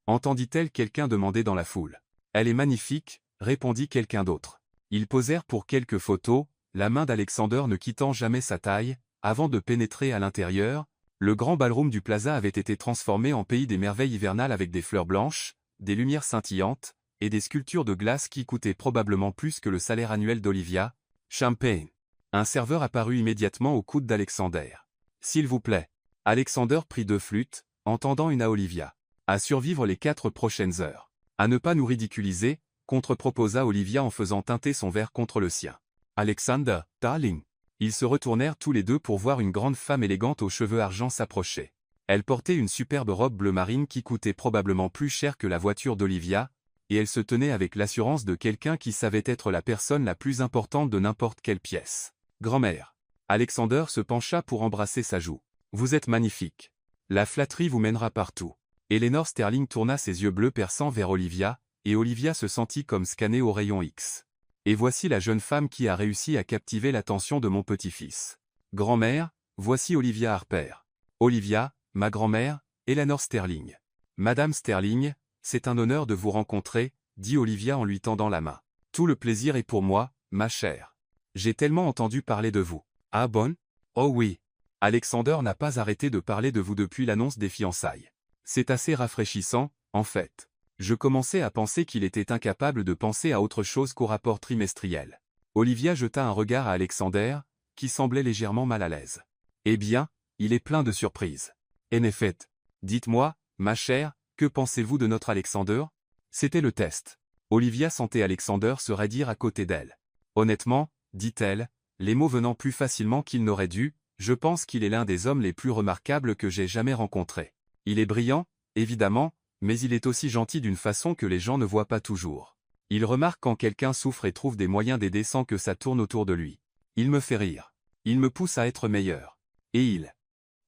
Entendit-elle quelqu'un demander dans la foule. Elle est magnifique, répondit quelqu'un d'autre. Ils posèrent pour quelques photos, la main d'Alexander ne quittant jamais sa taille, avant de pénétrer à l'intérieur. Le grand ballroom du Plaza avait été transformé en pays des merveilles hivernales avec des fleurs blanches, des lumières scintillantes, et des sculptures de glace qui coûtaient probablement plus que le salaire annuel d'Olivia. Champagne. Un serveur apparut immédiatement au coude d'Alexander. S'il vous plaît. Alexander prit 2 flûtes, en tendant une à Olivia. À survivre les 4 prochaines heures. À ne pas nous ridiculiser, contre-proposa Olivia en faisant teinter son verre contre le sien. Alexander, darling. Ils se retournèrent tous les deux pour voir une grande femme élégante aux cheveux argent s'approcher. Elle portait une superbe robe bleu marine qui coûtait probablement plus cher que la voiture d'Olivia, et elle se tenait avec l'assurance de quelqu'un qui savait être la personne la plus importante de n'importe quelle pièce. Grand-mère. Alexander se pencha pour embrasser sa joue. Vous êtes magnifique. La flatterie vous mènera partout. Eleanor Sterling tourna ses yeux bleus perçants vers Olivia, et Olivia se sentit comme scannée au rayon X. Et voici la jeune femme qui a réussi à captiver l'attention de mon petit-fils. Grand-mère, voici Olivia Harper. Olivia, ma grand-mère, Eleanor Sterling. Madame Sterling, c'est un honneur de vous rencontrer, dit Olivia en lui tendant la main. Tout le plaisir est pour moi, ma chère. J'ai tellement entendu parler de vous. Ah bon? Oh oui. Alexander n'a pas arrêté de parler de vous depuis l'annonce des fiançailles. C'est assez rafraîchissant, en fait. Je commençais à penser qu'il était incapable de penser à autre chose qu'au rapport trimestriel. Olivia jeta un regard à Alexander, qui semblait légèrement mal à l'aise. Eh bien, il est plein de surprises. En effet. Dites-moi, ma chère, que pensez-vous de notre Alexander? C'était le test. Olivia sentait Alexander se raidir à côté d'elle. Honnêtement, dit-elle, les mots venant plus facilement qu'il n'aurait dû, je pense qu'il est l'un des hommes les plus remarquables que j'ai jamais rencontrés. Il est brillant, évidemment, mais il est aussi gentil d'une façon que les gens ne voient pas toujours. Il remarque quand quelqu'un souffre et trouve des moyens d'aider sans que ça tourne autour de lui. Il me fait rire. Il me pousse à être meilleur. Et il.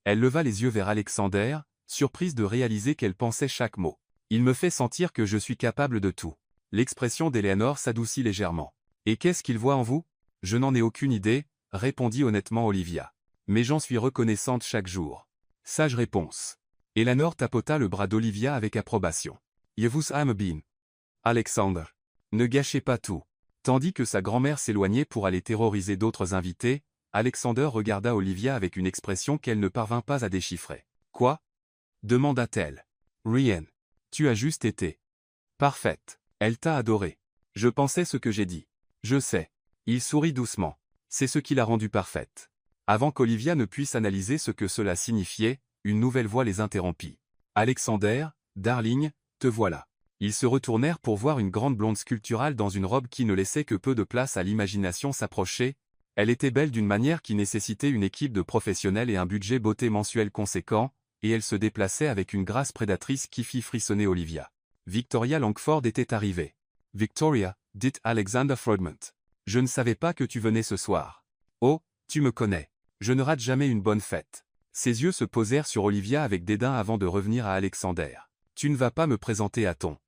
Elle leva les yeux vers Alexander, surprise de réaliser qu'elle pensait chaque mot. Il me fait sentir que je suis capable de tout. L'expression d'Eleanor s'adoucit légèrement. Et qu'est-ce qu'il voit en vous? Je n'en ai aucune idée, répondit honnêtement Olivia. Mais j'en suis reconnaissante chaque jour. Sage réponse. Eleanor tapota le bras d'Olivia avec approbation. Je vous aime bien. Alexander. Ne gâchez pas tout. Tandis que sa grand-mère s'éloignait pour aller terroriser d'autres invités, Alexander regarda Olivia avec une expression qu'elle ne parvint pas à déchiffrer. Quoi? Demanda-t-elle. Rien. Tu as juste été. Parfaite. Elle t'a adoré. Je pensais ce que j'ai dit. Je sais. Il sourit doucement. C'est ce qui l'a rendue parfaite. Avant qu'Olivia ne puisse analyser ce que cela signifiait, une nouvelle voix les interrompit. Alexander, darling, te voilà. Ils se retournèrent pour voir une grande blonde sculpturale dans une robe qui ne laissait que peu de place à l'imagination s'approcher. Elle était belle d'une manière qui nécessitait une équipe de professionnels et un budget beauté mensuel conséquent, et elle se déplaçait avec une grâce prédatrice qui fit frissonner Olivia. Victoria Langford était arrivée. « Victoria, dit Alexander Frodmont. Je ne savais pas que tu venais ce soir. Oh, tu me connais. Je ne rate jamais une bonne fête. » Ses yeux se posèrent sur Olivia avec dédain avant de revenir à Alexander. « Tu ne vas pas me présenter à ton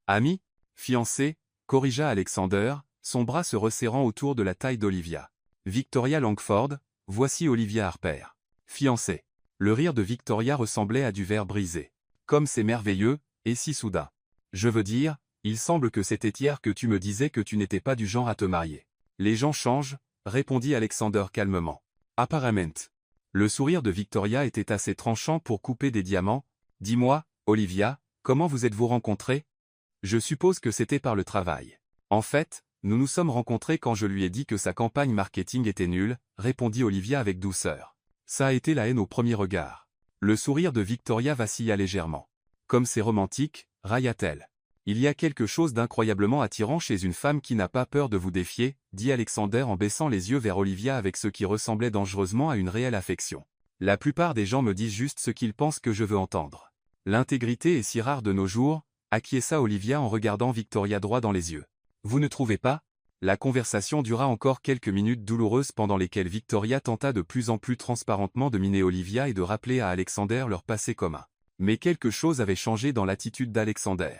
ami, fiancé ?» corrigea Alexander, son bras se resserrant autour de la taille d'Olivia. « Victoria Langford, voici Olivia Harper. Fiancée. » Le rire de Victoria ressemblait à du verre brisé. « Comme c'est merveilleux, et si soudain. Je veux dire, il semble que c'était hier que tu me disais que tu n'étais pas du genre à te marier. »« Les gens changent, » répondit Alexander calmement. « Apparemment. » Le sourire de Victoria était assez tranchant pour couper des diamants. « Dis-moi, Olivia, comment vous êtes-vous rencontrés ? » « Je suppose que c'était par le travail. »« En fait, nous nous sommes rencontrés quand je lui ai dit que sa campagne marketing était nulle, » répondit Olivia avec douceur. « Ça a été la haine au premier regard. » Le sourire de Victoria vacilla légèrement. « Comme c'est romantique, » railla-t-elle. « Il y a quelque chose d'incroyablement attirant chez une femme qui n'a pas peur de vous défier, » dit Alexander en baissant les yeux vers Olivia avec ce qui ressemblait dangereusement à une réelle affection. « La plupart des gens me disent juste ce qu'ils pensent que je veux entendre. L'intégrité est si rare de nos jours, » acquiesça Olivia en regardant Victoria droit dans les yeux. « Vous ne trouvez pas ?» La conversation dura encore quelques minutes douloureuses pendant lesquelles Victoria tenta de plus en plus transparentement de miner Olivia et de rappeler à Alexander leur passé commun. Mais quelque chose avait changé dans l'attitude d'Alexander.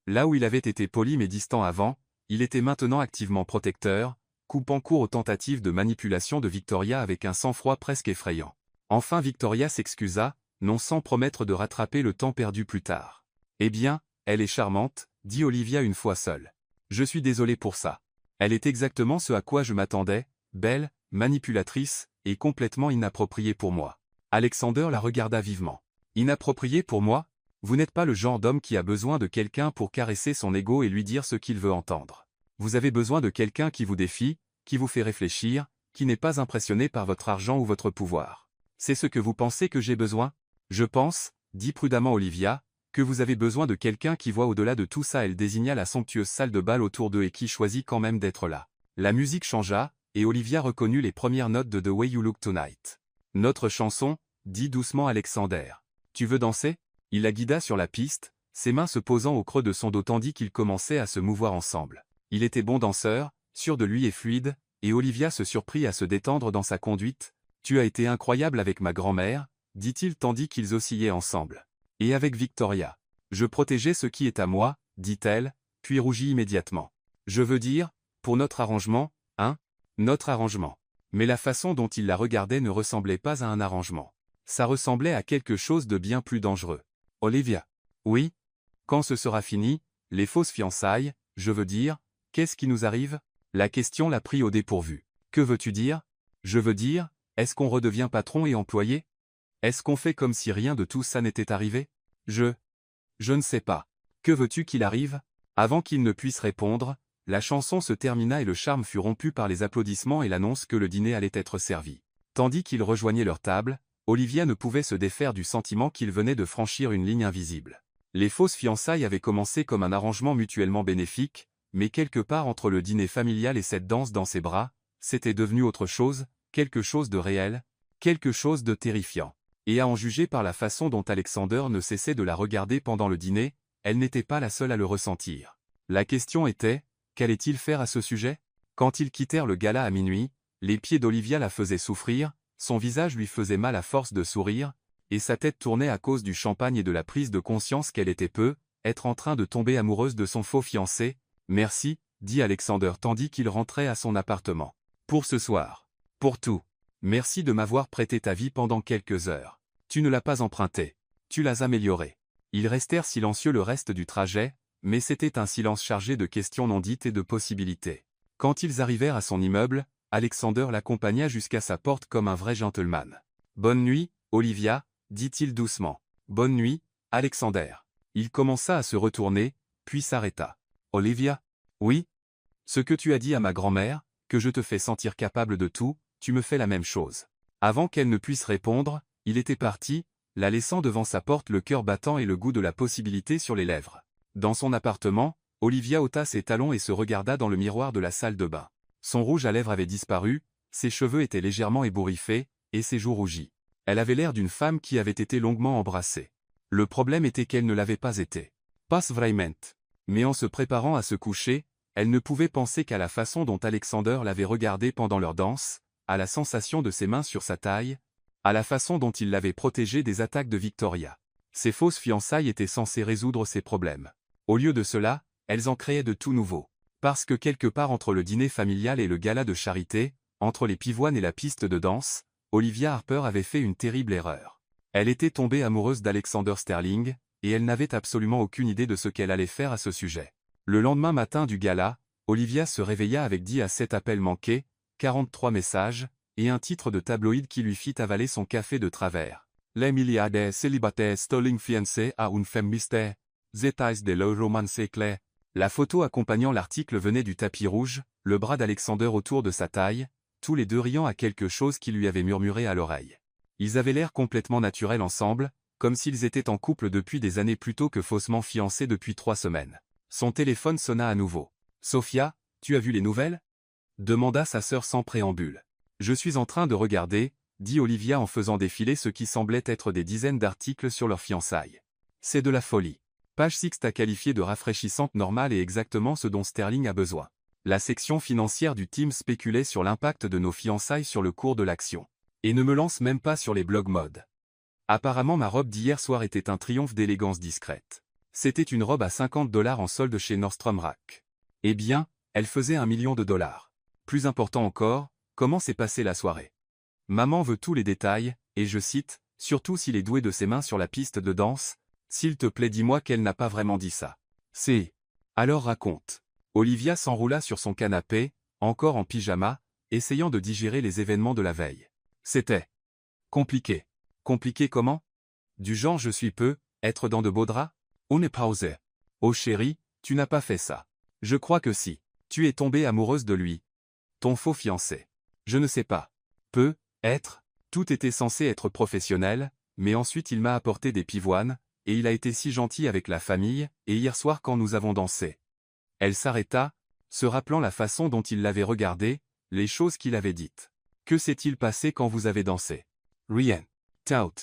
Là où il avait été poli mais distant avant, il était maintenant activement protecteur, coupant court aux tentatives de manipulation de Victoria avec un sang-froid presque effrayant. Enfin Victoria s'excusa, non sans promettre de rattraper le temps perdu plus tard. « Eh bien, elle est charmante, » dit Olivia une fois seule. « Je suis désolé pour ça. Elle est exactement ce à quoi je m'attendais, belle, manipulatrice, et complètement inappropriée pour moi. » Alexander la regarda vivement. « Inappropriée pour moi ? Vous n'êtes pas le genre d'homme qui a besoin de quelqu'un pour caresser son ego et lui dire ce qu'il veut entendre. Vous avez besoin de quelqu'un qui vous défie, qui vous fait réfléchir, qui n'est pas impressionné par votre argent ou votre pouvoir. C'est ce que vous pensez que j'ai besoin ? Je pense, dit prudemment Olivia, que vous avez besoin de quelqu'un qui voit au-delà de tout ça. » Elle désigna la somptueuse salle de bal autour d'eux et qui choisit quand même d'être là. La musique changea, et Olivia reconnut les premières notes de The Way You Look Tonight. « Notre chanson, » dit doucement Alexander. « Tu veux danser ?» Il la guida sur la piste, ses mains se posant au creux de son dos tandis qu'ils commençaient à se mouvoir ensemble. Il était bon danseur, sûr de lui et fluide, et Olivia se surprit à se détendre dans sa conduite. « Tu as été incroyable avec ma grand-mère, » dit-il tandis qu'ils oscillaient ensemble. « Et avec Victoria. Je protégeais ce qui est à moi, » dit-elle, puis rougit immédiatement. « Je veux dire, pour notre arrangement, hein ? Notre arrangement. » Mais la façon dont il la regardait ne ressemblait pas à un arrangement. Ça ressemblait à quelque chose de bien plus dangereux. « Olivia. Oui ? Quand ce sera fini, les fausses fiançailles, je veux dire, qu'est-ce qui nous arrive ? » La question l'a pris au dépourvu. « Que veux-tu dire ? Je veux dire, est-ce qu'on redevient patron et employé ? Est-ce qu'on fait comme si rien de tout ça n'était arrivé ? Je ne sais pas. Que veux-tu qu'il arrive ? » Avant qu'il ne puisse répondre, la chanson se termina et le charme fut rompu par les applaudissements et l'annonce que le dîner allait être servi. Tandis qu'ils rejoignaient leur table, Olivia ne pouvait se défaire du sentiment qu'il venait de franchir une ligne invisible. Les fausses fiançailles avaient commencé comme un arrangement mutuellement bénéfique, mais quelque part entre le dîner familial et cette danse dans ses bras, c'était devenu autre chose, quelque chose de réel, quelque chose de terrifiant. Et à en juger par la façon dont Alexander ne cessait de la regarder pendant le dîner, elle n'était pas la seule à le ressentir. La question était, qu'allait-il faire à ce sujet ? Quand ils quittèrent le gala à minuit, les pieds d'Olivia la faisaient souffrir, son visage lui faisait mal à force de sourire, et sa tête tournait à cause du champagne et de la prise de conscience qu'elle était être en train de tomber amoureuse de son faux fiancé. « Merci, » dit Alexander tandis qu'il rentrait à son appartement. « Pour ce soir. Pour tout. Merci de m'avoir prêté ta vie pendant quelques heures. Tu ne l'as pas emprunté. Tu l'as amélioré. » Ils restèrent silencieux le reste du trajet, mais c'était un silence chargé de questions non dites et de possibilités. Quand ils arrivèrent à son immeuble, Alexander l'accompagna jusqu'à sa porte comme un vrai gentleman. « Bonne nuit, Olivia, » dit-il doucement. « Bonne nuit, Alexander. » Il commença à se retourner, puis s'arrêta. « Olivia ? Oui ? Ce que tu as dit à ma grand-mère, que je te fais sentir capable de tout, tu me fais la même chose. » Avant qu'elle ne puisse répondre, il était parti, la laissant devant sa porte le cœur battant et le goût de la possibilité sur les lèvres. Dans son appartement, Olivia ôta ses talons et se regarda dans le miroir de la salle de bain. Son rouge à lèvres avait disparu, ses cheveux étaient légèrement ébouriffés, et ses joues rougies. Elle avait l'air d'une femme qui avait été longuement embrassée. Le problème était qu'elle ne l'avait pas été. Pas vraiment. Mais en se préparant à se coucher, elle ne pouvait penser qu'à la façon dont Alexander l'avait regardée pendant leur danse, à la sensation de ses mains sur sa taille, à la façon dont il l'avait protégée des attaques de Victoria. Ces fausses fiançailles étaient censées résoudre ses problèmes. Au lieu de cela, elles en créaient de tout nouveau. Parce que quelque part entre le dîner familial et le gala de charité, entre les pivoines et la piste de danse, Olivia Harper avait fait une terrible erreur. Elle était tombée amoureuse d'Alexander Sterling, et elle n'avait absolument aucune idée de ce qu'elle allait faire à ce sujet. Le lendemain matin du gala, Olivia se réveilla avec 10 à 7 appels manqués, 43 messages, et un titre de tabloïd qui lui fit avaler son café de travers. Les milliardaires célibataires Sterling fiancé à une femme mystère. Détails de leur romance éclair. La photo accompagnant l'article venait du tapis rouge, le bras d'Alexander autour de sa taille, tous les deux riant à quelque chose qui lui avait murmuré à l'oreille. Ils avaient l'air complètement naturels ensemble, comme s'ils étaient en couple depuis des années plutôt que faussement fiancés depuis 3 semaines. Son téléphone sonna à nouveau. « Sophia, tu as vu les nouvelles ?» demanda sa sœur sans préambule. « Je suis en train de regarder », dit Olivia en faisant défiler ce qui semblait être des dizaines d'articles sur leurs fiançailles. « C'est de la folie. Page 6 t'a qualifié de rafraîchissante normale et exactement ce dont Sterling a besoin. La section financière du team spéculait sur l'impact de nos fiançailles sur le cours de l'action. Et ne me lance même pas sur les blogs mode. Apparemment ma robe d'hier soir était un triomphe d'élégance discrète. C'était une robe à $50 en solde chez Nordstrom Rack. Eh bien, elle faisait $1 million. Plus important encore, comment s'est passée la soirée? Maman veut tous les détails, et je cite, « Surtout s'il est doué de ses mains sur la piste de danse. S'il te plaît dis-moi qu'elle n'a pas vraiment dit ça. » C'est. Alors raconte. Olivia s'enroula sur son canapé, encore en pyjama, essayant de digérer les événements de la veille. C'était compliqué. Compliqué comment? Du genre je suis peu, être dans de beaux draps? On est pausé. Oh chérie, tu n'as pas fait ça. Je crois que si. Tu es tombée amoureuse de lui. Ton faux fiancé. Je ne sais pas. Peu, être, tout était censé être professionnel, mais ensuite il m'a apporté des pivoines, et il a été si gentil avec la famille, et hier soir quand nous avons dansé. Elle s'arrêta, se rappelant la façon dont il l'avait regardé, les choses qu'il avait dites. Que s'est-il passé quand vous avez dansé? Rien. Tout.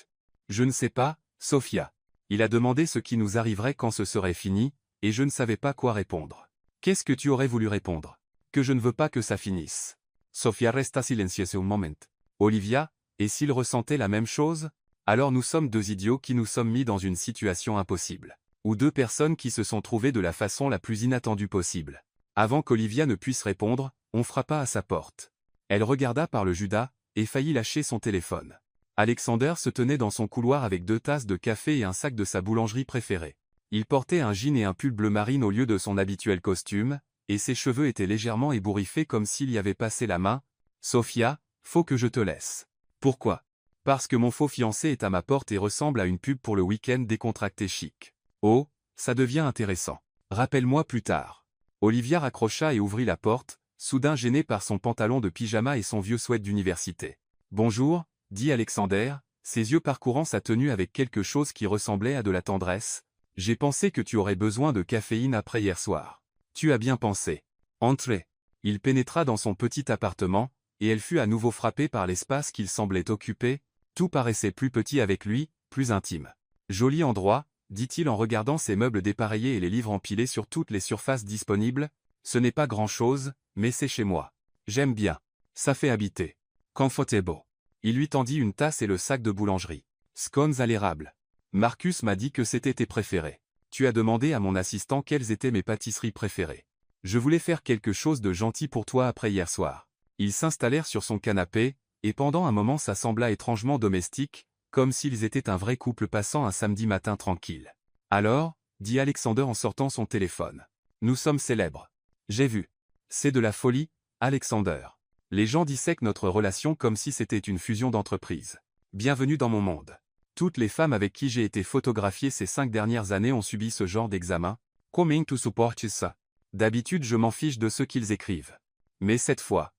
Je ne sais pas, Sophia. Il a demandé ce qui nous arriverait quand ce serait fini, et je ne savais pas quoi répondre. Qu'est-ce que tu aurais voulu répondre? Que je ne veux pas que ça finisse. Sophia resta silencieuse un moment. Olivia, et s'il ressentait la même chose? Alors nous sommes deux idiots qui nous sommes mis dans une situation impossible. Ou deux personnes qui se sont trouvées de la façon la plus inattendue possible. Avant qu'Olivia ne puisse répondre, on frappa à sa porte. Elle regarda par le Judas, et faillit lâcher son téléphone. Alexander se tenait dans son couloir avec 2 tasses de café et un sac de sa boulangerie préférée. Il portait un jean et un pull bleu marine au lieu de son habituel costume, et ses cheveux étaient légèrement ébouriffés comme s'il y avait passé la main. « Sophia, faut que je te laisse. » Pourquoi? Parce que mon faux fiancé est à ma porte et ressemble à une pub pour le week-end décontracté chic. Oh, ça devient intéressant. Rappelle-moi plus tard. Olivia raccrocha et ouvrit la porte, soudain gênée par son pantalon de pyjama et son vieux sweat d'université. Bonjour, dit Alexander, ses yeux parcourant sa tenue avec quelque chose qui ressemblait à de la tendresse. J'ai pensé que tu aurais besoin de caféine après hier soir. Tu as bien pensé. Entrez. Il pénétra dans son petit appartement, et elle fut à nouveau frappée par l'espace qu'il semblait occuper. Tout paraissait plus petit avec lui, plus intime. Joli endroit, dit-il en regardant ses meubles dépareillés et les livres empilés sur toutes les surfaces disponibles. Ce n'est pas grand-chose, mais c'est chez moi. J'aime bien. Ça fait habiter. Comfortable. Il lui tendit une tasse et le sac de boulangerie. Scones à l'érable. Marcus m'a dit que c'était tes préférés. Tu as demandé à mon assistant quelles étaient mes pâtisseries préférées. Je voulais faire quelque chose de gentil pour toi après hier soir. Ils s'installèrent sur son canapé, et pendant un moment ça sembla étrangement domestique, comme s'ils étaient un vrai couple passant un samedi matin tranquille. Alors, dit Alexander en sortant son téléphone. Nous sommes célèbres. J'ai vu. C'est de la folie, Alexander. Les gens dissèquent notre relation comme si c'était une fusion d'entreprises. Bienvenue dans mon monde. Toutes les femmes avec qui j'ai été photographié ces 5 dernières années ont subi ce genre d'examen. Coming to support ça. D'habitude je m'en fiche de ce qu'ils écrivent. Mais cette fois.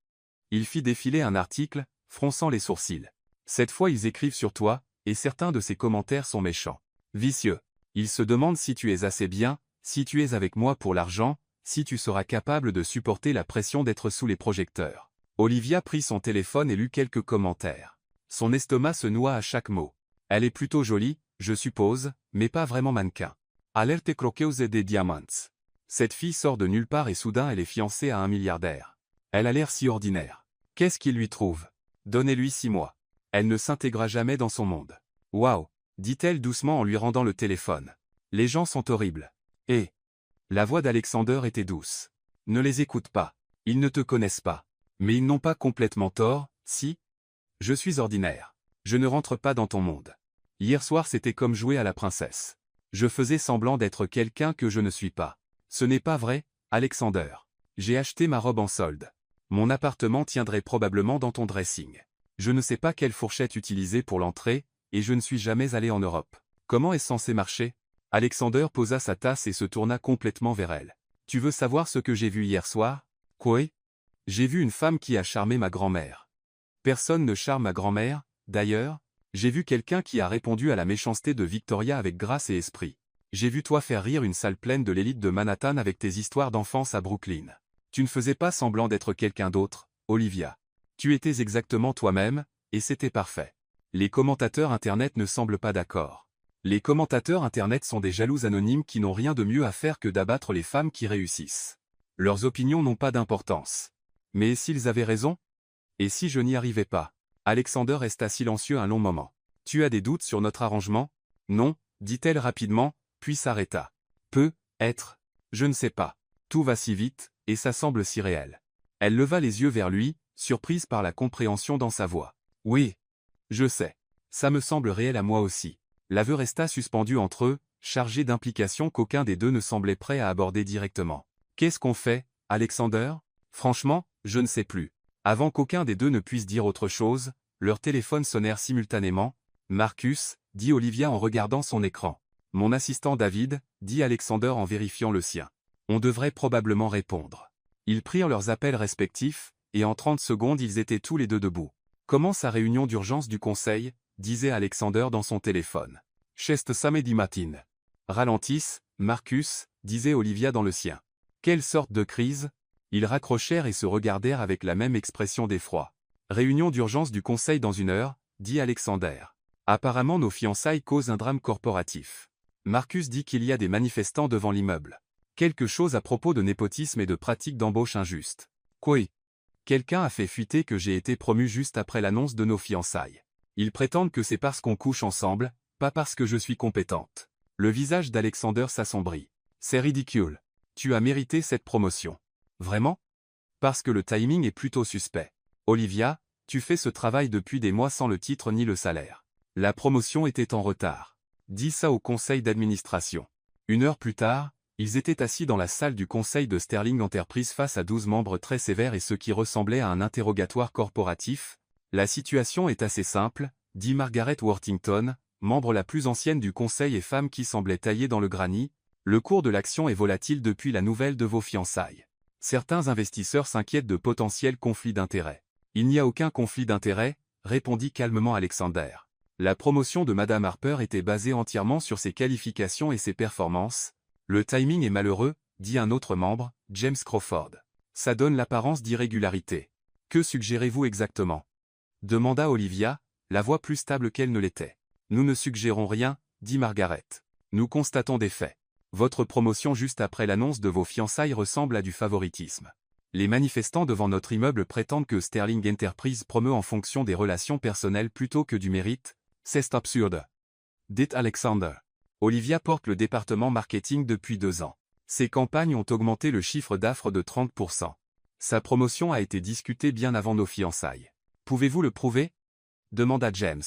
Il fit défiler un article, fronçant les sourcils. Cette fois ils écrivent sur toi, et certains de ces commentaires sont méchants. Vicieux. Ils se demandent si tu es assez bien, Si tu es avec moi pour l'argent, si tu seras capable de supporter la pression d'être sous les projecteurs. Olivia prit son téléphone et lut quelques commentaires. Son estomac se noua à chaque mot. Elle est plutôt jolie, je suppose, mais pas vraiment mannequin. Alerte croqueuse des diamants. Cette fille sort de nulle part et soudain elle est fiancée à un milliardaire. Elle a l'air si ordinaire. Qu'est-ce qu'il lui trouve? Donnez-lui 6 mois. Elle ne s'intégrera jamais dans son monde. Waouh, dit-elle doucement en lui rendant le téléphone. Les gens sont horribles. Et la voix d'Alexander était douce. Ne les écoute pas. Ils ne te connaissent pas. Mais ils n'ont pas complètement tort, si? Je suis ordinaire. Je ne rentre pas dans ton monde. Hier soir c'était comme jouer à la princesse. Je faisais semblant d'être quelqu'un que je ne suis pas. Ce n'est pas vrai, Alexander. J'ai acheté ma robe en solde. Mon appartement tiendrait probablement dans ton dressing. Je ne sais pas quelle fourchette utiliser pour l'entrée, et je ne suis jamais allé en Europe. Comment est-ce censé marcher? Alexander posa sa tasse et se tourna complètement vers elle. Tu veux savoir ce que j'ai vu hier soir? Quoi? J'ai vu une femme qui a charmé ma grand-mère. Personne ne charme ma grand-mère, d'ailleurs. J'ai vu quelqu'un qui a répondu à la méchanceté de Victoria avec grâce et esprit. J'ai vu toi faire rire une salle pleine de l'élite de Manhattan avec tes histoires d'enfance à Brooklyn. Tu ne faisais pas semblant d'être quelqu'un d'autre, Olivia. Tu étais exactement toi-même, et c'était parfait. Les commentateurs Internet ne semblent pas d'accord. Les commentateurs Internet sont des jaloux anonymes qui n'ont rien de mieux à faire que d'abattre les femmes qui réussissent. Leurs opinions n'ont pas d'importance. Mais s'ils avaient raison? Et si je n'y arrivais pas? Alexander resta silencieux un long moment. Tu as des doutes sur notre arrangement? Non, dit-elle rapidement, puis s'arrêta. Peut-être. Je ne sais pas. Tout va si vite, et ça semble si réel. Elle leva les yeux vers lui, surprise par la compréhension dans sa voix. Oui. Je sais. Ça me semble réel à moi aussi. L'aveu resta suspendu entre eux, chargé d'implications qu'aucun des deux ne semblait prêt à aborder directement. Qu'est-ce qu'on fait, Alexander? Franchement, je ne sais plus. Avant qu'aucun des deux ne puisse dire autre chose, leurs téléphones sonnèrent simultanément. Marcus, dit Olivia en regardant son écran. Mon assistant David, dit Alexander en vérifiant le sien. On devrait probablement répondre. Ils prirent leurs appels respectifs, et en 30 secondes ils étaient tous les deux debout. Comment sa réunion d'urgence du conseil, disait Alexander dans son téléphone. Chest samedi matin. Ralentisse, Marcus, disait Olivia dans le sien. Quelle sorte de crise? Ils raccrochèrent et se regardèrent avec la même expression d'effroi. Réunion d'urgence du conseil dans 1 heure, dit Alexander. Apparemment nos fiançailles causent un drame corporatif. Marcus dit qu'il y a des manifestants devant l'immeuble. Quelque chose à propos de népotisme et de pratiques d'embauche injustes. Quoi? Quelqu'un a fait fuiter que j'ai été promu juste après l'annonce de nos fiançailles. Ils prétendent que c'est parce qu'on couche ensemble, pas parce que je suis compétente. Le visage d'Alexander s'assombrit. C'est ridicule. Tu as mérité cette promotion. Vraiment? Parce que le timing est plutôt suspect. Olivia, tu fais ce travail depuis des mois sans le titre ni le salaire. La promotion était en retard. Dis ça au conseil d'administration. 1 heure plus tard, ils étaient assis dans la salle du conseil de Sterling Enterprise face à 12 membres très sévères et ce qui ressemblait à un interrogatoire corporatif. La situation est assez simple, dit Margaret Worthington, membre la plus ancienne du conseil et femme qui semblait taillée dans le granit. Le cours de l'action est volatile depuis la nouvelle de vos fiançailles. Certains investisseurs s'inquiètent de potentiels conflits d'intérêts. Il n'y a aucun conflit d'intérêts, répondit calmement Alexander. La promotion de Madame Harper était basée entièrement sur ses qualifications et ses performances. Le timing est malheureux, dit un autre membre, James Crawford. Ça donne l'apparence d'irrégularité. Que suggérez-vous exactement? Demanda Olivia, la voix plus stable qu'elle ne l'était. Nous ne suggérons rien, dit Margaret. Nous constatons des faits. Votre promotion juste après l'annonce de vos fiançailles ressemble à du favoritisme. Les manifestants devant notre immeuble prétendent que Sterling Enterprise promeut en fonction des relations personnelles plutôt que du mérite. C'est absurde. Dit Alexander. Olivia porte le département marketing depuis 2 ans. Ses campagnes ont augmenté le chiffre d'affaires de 30%. Sa promotion a été discutée bien avant nos fiançailles. Pouvez-vous le prouver? Demanda James.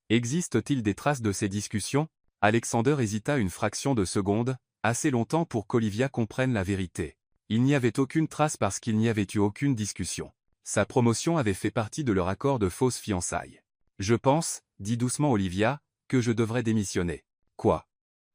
Existe-t-il des traces de ces discussions? Alexander hésita une fraction de seconde, assez longtemps pour qu'Olivia comprenne la vérité. Il n'y avait aucune trace parce qu'il n'y avait eu aucune discussion. Sa promotion avait fait partie de leur accord de fausses fiançailles. Je pense, dit doucement Olivia, que je devrais démissionner. Quoi?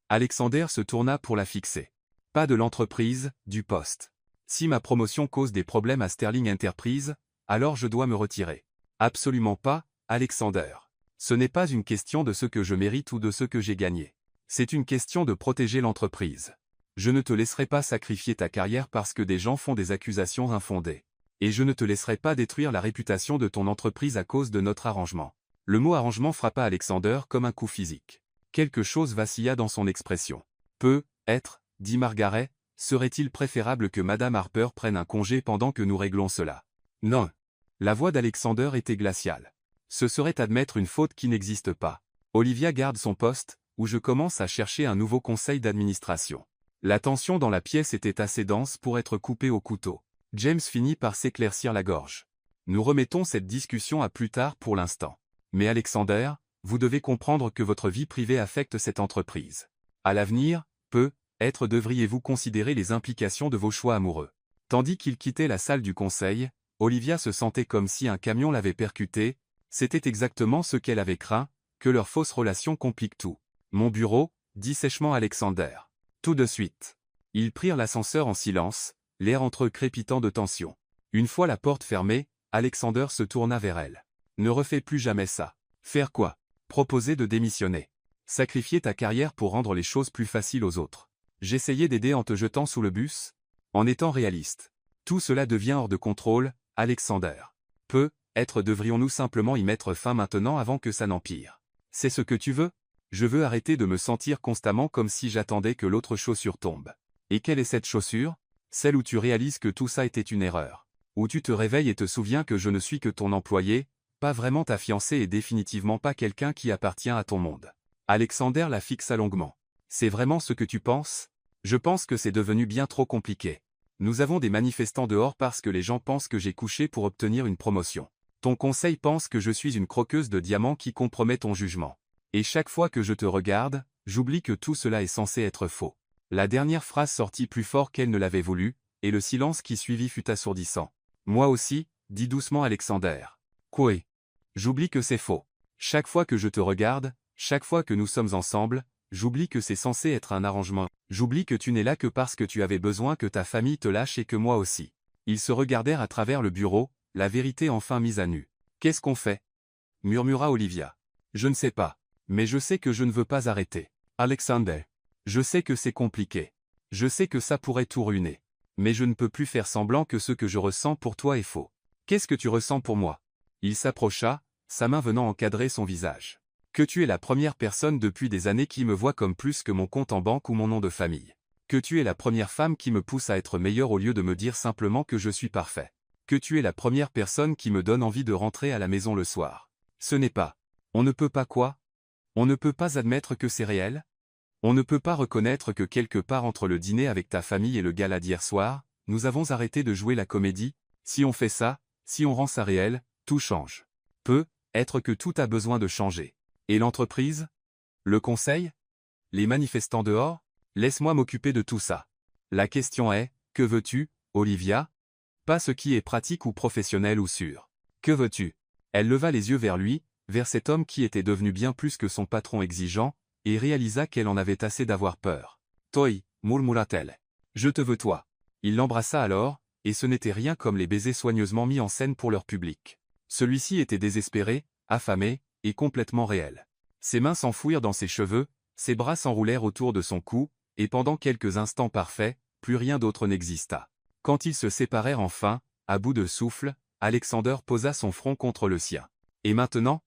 Alexander se tourna pour la fixer. Pas de l'entreprise, du poste. Si ma promotion cause des problèmes à Sterling Enterprise, alors je dois me retirer. Absolument pas, Alexander. Ce n'est pas une question de ce que je mérite ou de ce que j'ai gagné. C'est une question de protéger l'entreprise. Je ne te laisserai pas sacrifier ta carrière parce que des gens font des accusations infondées. Et je ne te laisserai pas détruire la réputation de ton entreprise à cause de notre arrangement. Le mot arrangement frappa Alexander comme un coup physique. Quelque chose vacilla dans son expression. Peut-être, dit Margaret, serait-il préférable que Madame Harper prenne un congé pendant que nous réglons cela? Non. La voix d'Alexander était glaciale. Ce serait admettre une faute qui n'existe pas. Olivia garde son poste, ou je commence à chercher un nouveau conseil d'administration. La tension dans la pièce était assez dense pour être coupée au couteau. James finit par s'éclaircir la gorge. Nous remettons cette discussion à plus tard pour l'instant. Mais Alexander, vous devez comprendre que votre vie privée affecte cette entreprise. À l'avenir, peut-être devriez-vous considérer les implications de vos choix amoureux. Tandis qu'il quittait la salle du conseil, Olivia se sentait comme si un camion l'avait percutée. C'était exactement ce qu'elle avait craint, que leur fausse relation complique tout. Mon bureau, dit sèchement Alexander. Tout de suite. Ils prirent l'ascenseur en silence, l'air entre eux crépitant de tension. Une fois la porte fermée, Alexander se tourna vers elle. Ne refais plus jamais ça. Faire quoi? Proposer de démissionner. Sacrifier ta carrière pour rendre les choses plus faciles aux autres. J'essayais d'aider en te jetant sous le bus? En étant réaliste. Tout cela devient hors de contrôle, Alexander. Peut-être devrions-nous simplement y mettre fin maintenant avant que ça n'empire. C'est ce que tu veux? Je veux arrêter de me sentir constamment comme si j'attendais que l'autre chaussure tombe. Et quelle est cette chaussure? Celle où tu réalises que tout ça était une erreur. Où tu te réveilles et te souviens que je ne suis que ton employé, pas vraiment ta fiancée et définitivement pas quelqu'un qui appartient à ton monde. Alexander la fixa longuement. C'est vraiment ce que tu penses? Je pense que c'est devenu bien trop compliqué. Nous avons des manifestants dehors parce que les gens pensent que j'ai couché pour obtenir une promotion. Ton conseil pense que je suis une croqueuse de diamants qui compromet ton jugement. Et chaque fois que je te regarde, j'oublie que tout cela est censé être faux. La dernière phrase sortit plus fort qu'elle ne l'avait voulu, et le silence qui suivit fut assourdissant. Moi aussi, dit doucement Alexander. Quoi? J'oublie que c'est faux. Chaque fois que je te regarde, chaque fois que nous sommes ensemble, j'oublie que c'est censé être un arrangement. J'oublie que tu n'es là que parce que tu avais besoin que ta famille te lâche et que moi aussi. Ils se regardèrent à travers le bureau, la vérité enfin mise à nu. Qu'est-ce qu'on fait? Murmura Olivia. Je ne sais pas. Mais je sais que je ne veux pas arrêter. Alexander. Je sais que c'est compliqué. Je sais que ça pourrait tout ruiner. Mais je ne peux plus faire semblant que ce que je ressens pour toi est faux. Qu'est-ce que tu ressens pour moi? Il s'approcha, sa main venant encadrer son visage. Que tu es la première personne depuis des années qui me voit comme plus que mon compte en banque ou mon nom de famille. Que tu es la première femme qui me pousse à être meilleure au lieu de me dire simplement que je suis parfait. Que tu es la première personne qui me donne envie de rentrer à la maison le soir. Ce n'est pas. On ne peut pas quoi? On ne peut pas admettre que c'est réel? On ne peut pas reconnaître que quelque part entre le dîner avec ta famille et le gala d'hier soir, nous avons arrêté de jouer la comédie? Si on fait ça, si on rend ça réel, tout change. Peut-être que tout a besoin de changer. Et l'entreprise? Le conseil? Les manifestants dehors? Laisse-moi m'occuper de tout ça. La question est, que veux-tu, Olivia? Pas ce qui est pratique ou professionnel ou sûr. Que veux-tu? Elle leva les yeux vers lui, vers cet homme qui était devenu bien plus que son patron exigeant, et réalisa qu'elle en avait assez d'avoir peur. Toi, murmura-t-elle. Je te veux toi. Il l'embrassa alors, et ce n'était rien comme les baisers soigneusement mis en scène pour leur public. Celui-ci était désespéré, affamé, et complètement réel. Ses mains s'enfouirent dans ses cheveux, ses bras s'enroulèrent autour de son cou, et pendant quelques instants parfaits, plus rien d'autre n'exista. Quand ils se séparèrent enfin, à bout de souffle, Alexander posa son front contre le sien. Et maintenant?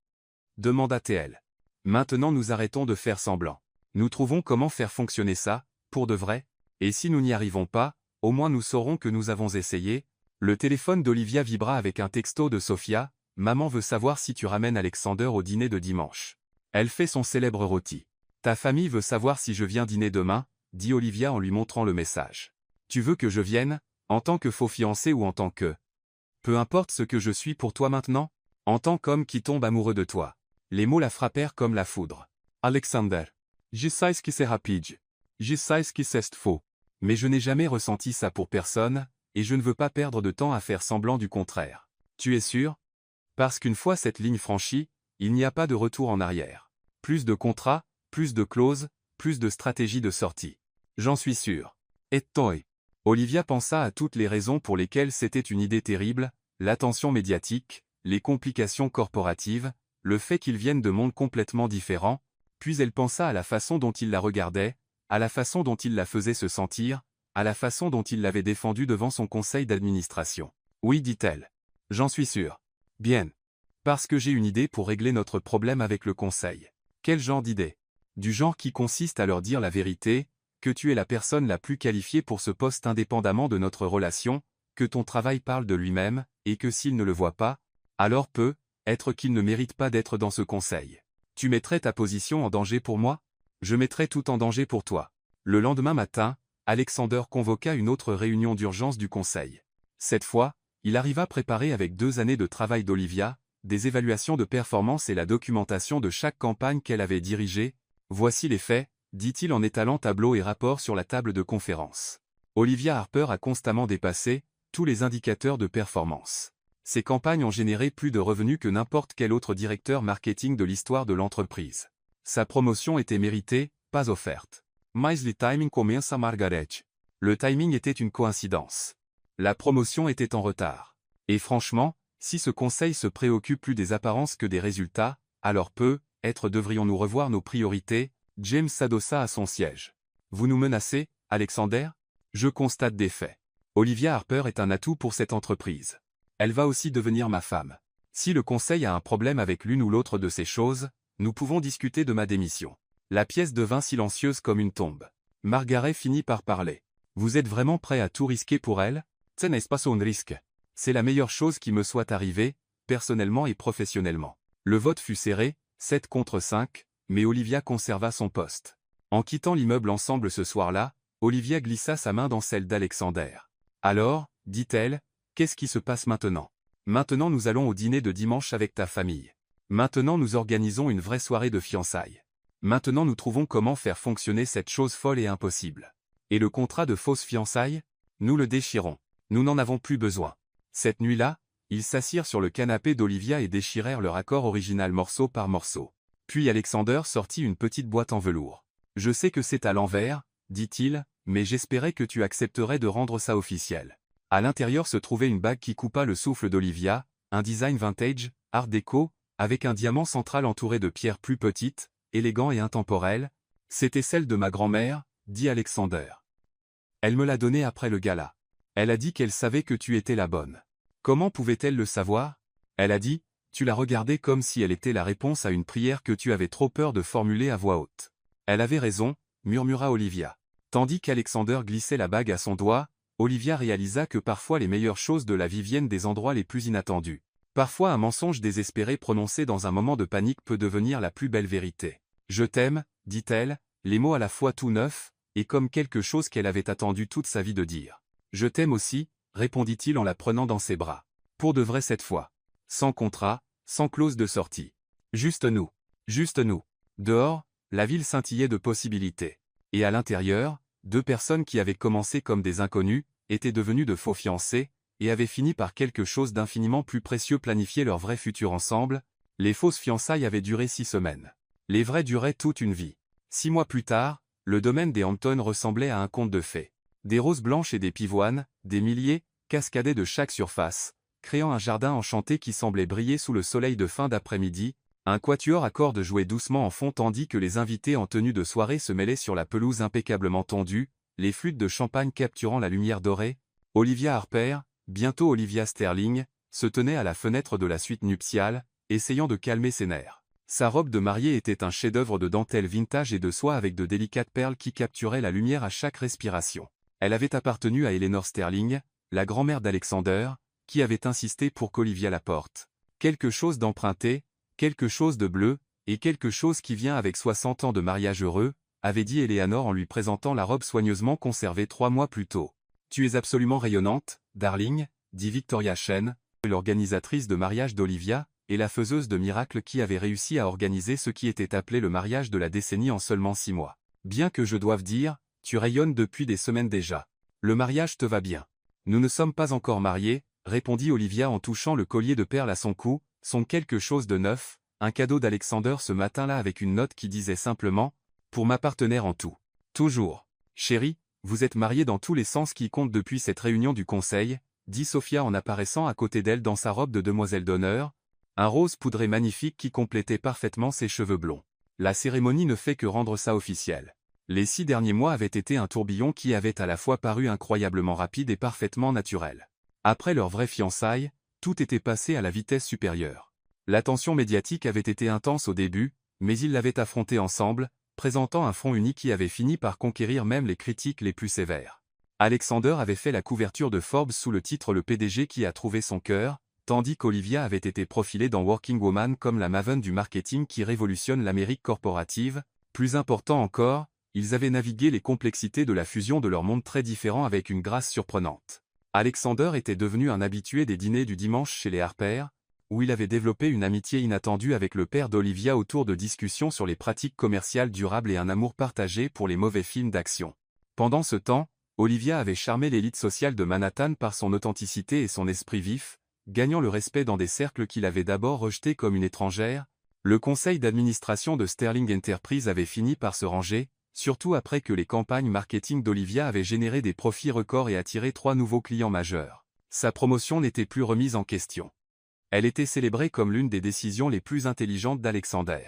Demanda-t-elle. Maintenant nous arrêtons de faire semblant. Nous trouvons comment faire fonctionner ça, pour de vrai, et si nous n'y arrivons pas, au moins nous saurons que nous avons essayé. Le téléphone d'Olivia vibra avec un texto de Sophia. Maman veut savoir si tu ramènes Alexander au dîner de dimanche. Elle fait son célèbre rôti. Ta famille veut savoir si je viens dîner demain, dit Olivia en lui montrant le message. Tu veux que je vienne, en tant que faux fiancé ou en tant que... Peu importe ce que je suis pour toi maintenant, en tant qu'homme qui tombe amoureux de toi. Les mots la frappèrent comme la foudre. Alexander. Je sais ce qui c'est rapide. Je sais ce qui c'est faux. Mais je n'ai jamais ressenti ça pour personne, et je ne veux pas perdre de temps à faire semblant du contraire. Tu es sûr? Parce qu'une fois cette ligne franchie, il n'y a pas de retour en arrière. Plus de contrats, plus de clauses, plus de stratégies de sortie. J'en suis sûr. Et toi? Olivia pensa à toutes les raisons pour lesquelles c'était une idée terrible, l'attention médiatique, les complications corporatives, le fait qu'ils viennent de mondes complètement différents, puis elle pensa à la façon dont il la regardait, à la façon dont il la faisait se sentir, à la façon dont il l'avait défendue devant son conseil d'administration. Oui, dit-elle. J'en suis sûr. Bien. Parce que j'ai une idée pour régler notre problème avec le conseil. Quel genre d'idée? Du genre qui consiste à leur dire la vérité, que tu es la personne la plus qualifiée pour ce poste indépendamment de notre relation, que ton travail parle de lui-même, et que s'il ne le voit pas, alors peut-être qu'il ne mérite pas d'être dans ce conseil. Tu mettrais ta position en danger pour moi? Je mettrais tout en danger pour toi. Le lendemain matin, Alexander convoqua une autre réunion d'urgence du conseil. Cette fois, il arriva préparé avec 2 années de travail d'Olivia, des évaluations de performance et la documentation de chaque campagne qu'elle avait dirigée. Voici les faits, dit-il en étalant tableaux et rapports sur la table de conférence. Olivia Harper a constamment dépassé tous les indicateurs de performance. Ses campagnes ont généré plus de revenus que n'importe quel autre directeur marketing de l'histoire de l'entreprise. Sa promotion était méritée, pas offerte. Mais le timing comienza Margaret. Le timing était une coïncidence. La promotion était en retard. Et franchement, si ce conseil se préoccupe plus des apparences que des résultats, alors peut-être devrions-nous revoir nos priorités. James s'adossa à son siège. Vous nous menacez, Alexander? Je constate des faits. Olivia Harper est un atout pour cette entreprise. Elle va aussi devenir ma femme. Si le conseil a un problème avec l'une ou l'autre de ces choses, nous pouvons discuter de ma démission. La pièce devint silencieuse comme une tombe. Margaret finit par parler. Vous êtes vraiment prêt à tout risquer pour elle? Ce n'est pas un risque. C'est la meilleure chose qui me soit arrivée, personnellement et professionnellement. Le vote fut serré, 7 contre 5, mais Olivia conserva son poste. En quittant l'immeuble ensemble ce soir-là, Olivia glissa sa main dans celle d'Alexander. Alors, dit-elle, qu'est-ce qui se passe maintenant? Maintenant nous allons au dîner de dimanche avec ta famille. Maintenant nous organisons une vraie soirée de fiançailles. Maintenant nous trouvons comment faire fonctionner cette chose folle et impossible. Et le contrat de fausses fiançailles? Nous le déchirons. Nous n'en avons plus besoin. Cette nuit-là, ils s'assirent sur le canapé d'Olivia et déchirèrent leur accord original morceau par morceau. Puis Alexander sortit une petite boîte en velours. Je sais que c'est à l'envers, dit-il, mais j'espérais que tu accepterais de rendre ça officiel. À l'intérieur se trouvait une bague qui coupa le souffle d'Olivia, un design vintage, art déco, avec un diamant central entouré de pierres plus petites, élégant et intemporel. C'était celle de ma grand-mère, dit Alexander. Elle me l'a donnée après le gala. Elle a dit qu'elle savait que tu étais la bonne. Comment pouvait-elle le savoir? Elle a dit, tu l'as regardée comme si elle était la réponse à une prière que tu avais trop peur de formuler à voix haute. Elle avait raison, murmura Olivia. Tandis qu'Alexander glissait la bague à son doigt, Olivia réalisa que parfois les meilleures choses de la vie viennent des endroits les plus inattendus. Parfois un mensonge désespéré prononcé dans un moment de panique peut devenir la plus belle vérité. Je t'aime, dit-elle, les mots à la fois tout neufs, et comme quelque chose qu'elle avait attendu toute sa vie de dire. Je t'aime aussi, répondit-il en la prenant dans ses bras. Pour de vrai cette fois. Sans contrat, sans clause de sortie. Juste nous. Juste nous. Dehors, la ville scintillait de possibilités. Et à l'intérieur, 2 personnes qui avaient commencé comme des inconnus, étaient devenues de faux fiancés, et avaient fini par quelque chose d'infiniment plus précieux planifier leur vrai futur ensemble. Les fausses fiançailles avaient duré 6 semaines. Les vraies duraient toute une vie. 6 mois plus tard, le domaine des Hamptons ressemblait à un conte de fées. Des roses blanches et des pivoines, des milliers, cascadaient de chaque surface, créant un jardin enchanté qui semblait briller sous le soleil de fin d'après-midi. Un quatuor à cordes jouait doucement en fond tandis que les invités en tenue de soirée se mêlaient sur la pelouse impeccablement tondue, les flûtes de champagne capturant la lumière dorée. Olivia Harper, bientôt Olivia Sterling, se tenait à la fenêtre de la suite nuptiale, essayant de calmer ses nerfs. Sa robe de mariée était un chef-d'œuvre de dentelle vintage et de soie avec de délicates perles qui capturaient la lumière à chaque respiration. Elle avait appartenu à Eleanor Sterling, la grand-mère d'Alexander, qui avait insisté pour qu'Olivia la porte. Quelque chose d'emprunté, quelque chose de bleu, et quelque chose qui vient avec 60 ans de mariage heureux, avait dit Eleanor en lui présentant la robe soigneusement conservée 3 mois plus tôt. Tu es absolument rayonnante, darling, dit Victoria Chen, l'organisatrice de mariage d'Olivia, et la faiseuse de miracles qui avait réussi à organiser ce qui était appelé le mariage de la décennie en seulement 6 mois. Bien que je doive dire, tu rayonnes depuis des semaines déjà. Le mariage te va bien. Nous ne sommes pas encore mariés, répondit Olivia en touchant le collier de perles à son cou, son quelque chose de neuf, un cadeau d'Alexander ce matin-là avec une note qui disait simplement « Pour ma partenaire en tout. Toujours. Chérie, vous êtes mariés dans tous les sens qui comptent depuis cette réunion du conseil, dit Sophia en apparaissant à côté d'elle dans sa robe de demoiselle d'honneur, un rose poudré magnifique qui complétait parfaitement ses cheveux blonds. La cérémonie ne fait que rendre ça officiel. Les 6 derniers mois avaient été un tourbillon qui avait à la fois paru incroyablement rapide et parfaitement naturel. Après leur vraie fiançailles, tout était passé à la vitesse supérieure. L'attention médiatique avait été intense au début, mais ils l'avaient affrontée ensemble, présentant un front uni qui avait fini par conquérir même les critiques les plus sévères. Alexander avait fait la couverture de Forbes sous le titre Le PDG qui a trouvé son cœur, tandis qu'Olivia avait été profilée dans Working Woman comme la maven du marketing qui révolutionne l'Amérique corporative. Plus important encore, ils avaient navigué les complexités de la fusion de leurs mondes très différents avec une grâce surprenante. Alexander était devenu un habitué des dîners du dimanche chez les Harper, où il avait développé une amitié inattendue avec le père d'Olivia autour de discussions sur les pratiques commerciales durables et un amour partagé pour les mauvais films d'action. Pendant ce temps, Olivia avait charmé l'élite sociale de Manhattan par son authenticité et son esprit vif, gagnant le respect dans des cercles qu'il avait d'abord rejetés comme une étrangère. Le conseil d'administration de Sterling Enterprise avait fini par se ranger, surtout après que les campagnes marketing d'Olivia avaient généré des profits records et attiré 3 nouveaux clients majeurs. Sa promotion n'était plus remise en question. Elle était célébrée comme l'une des décisions les plus intelligentes d'Alexander.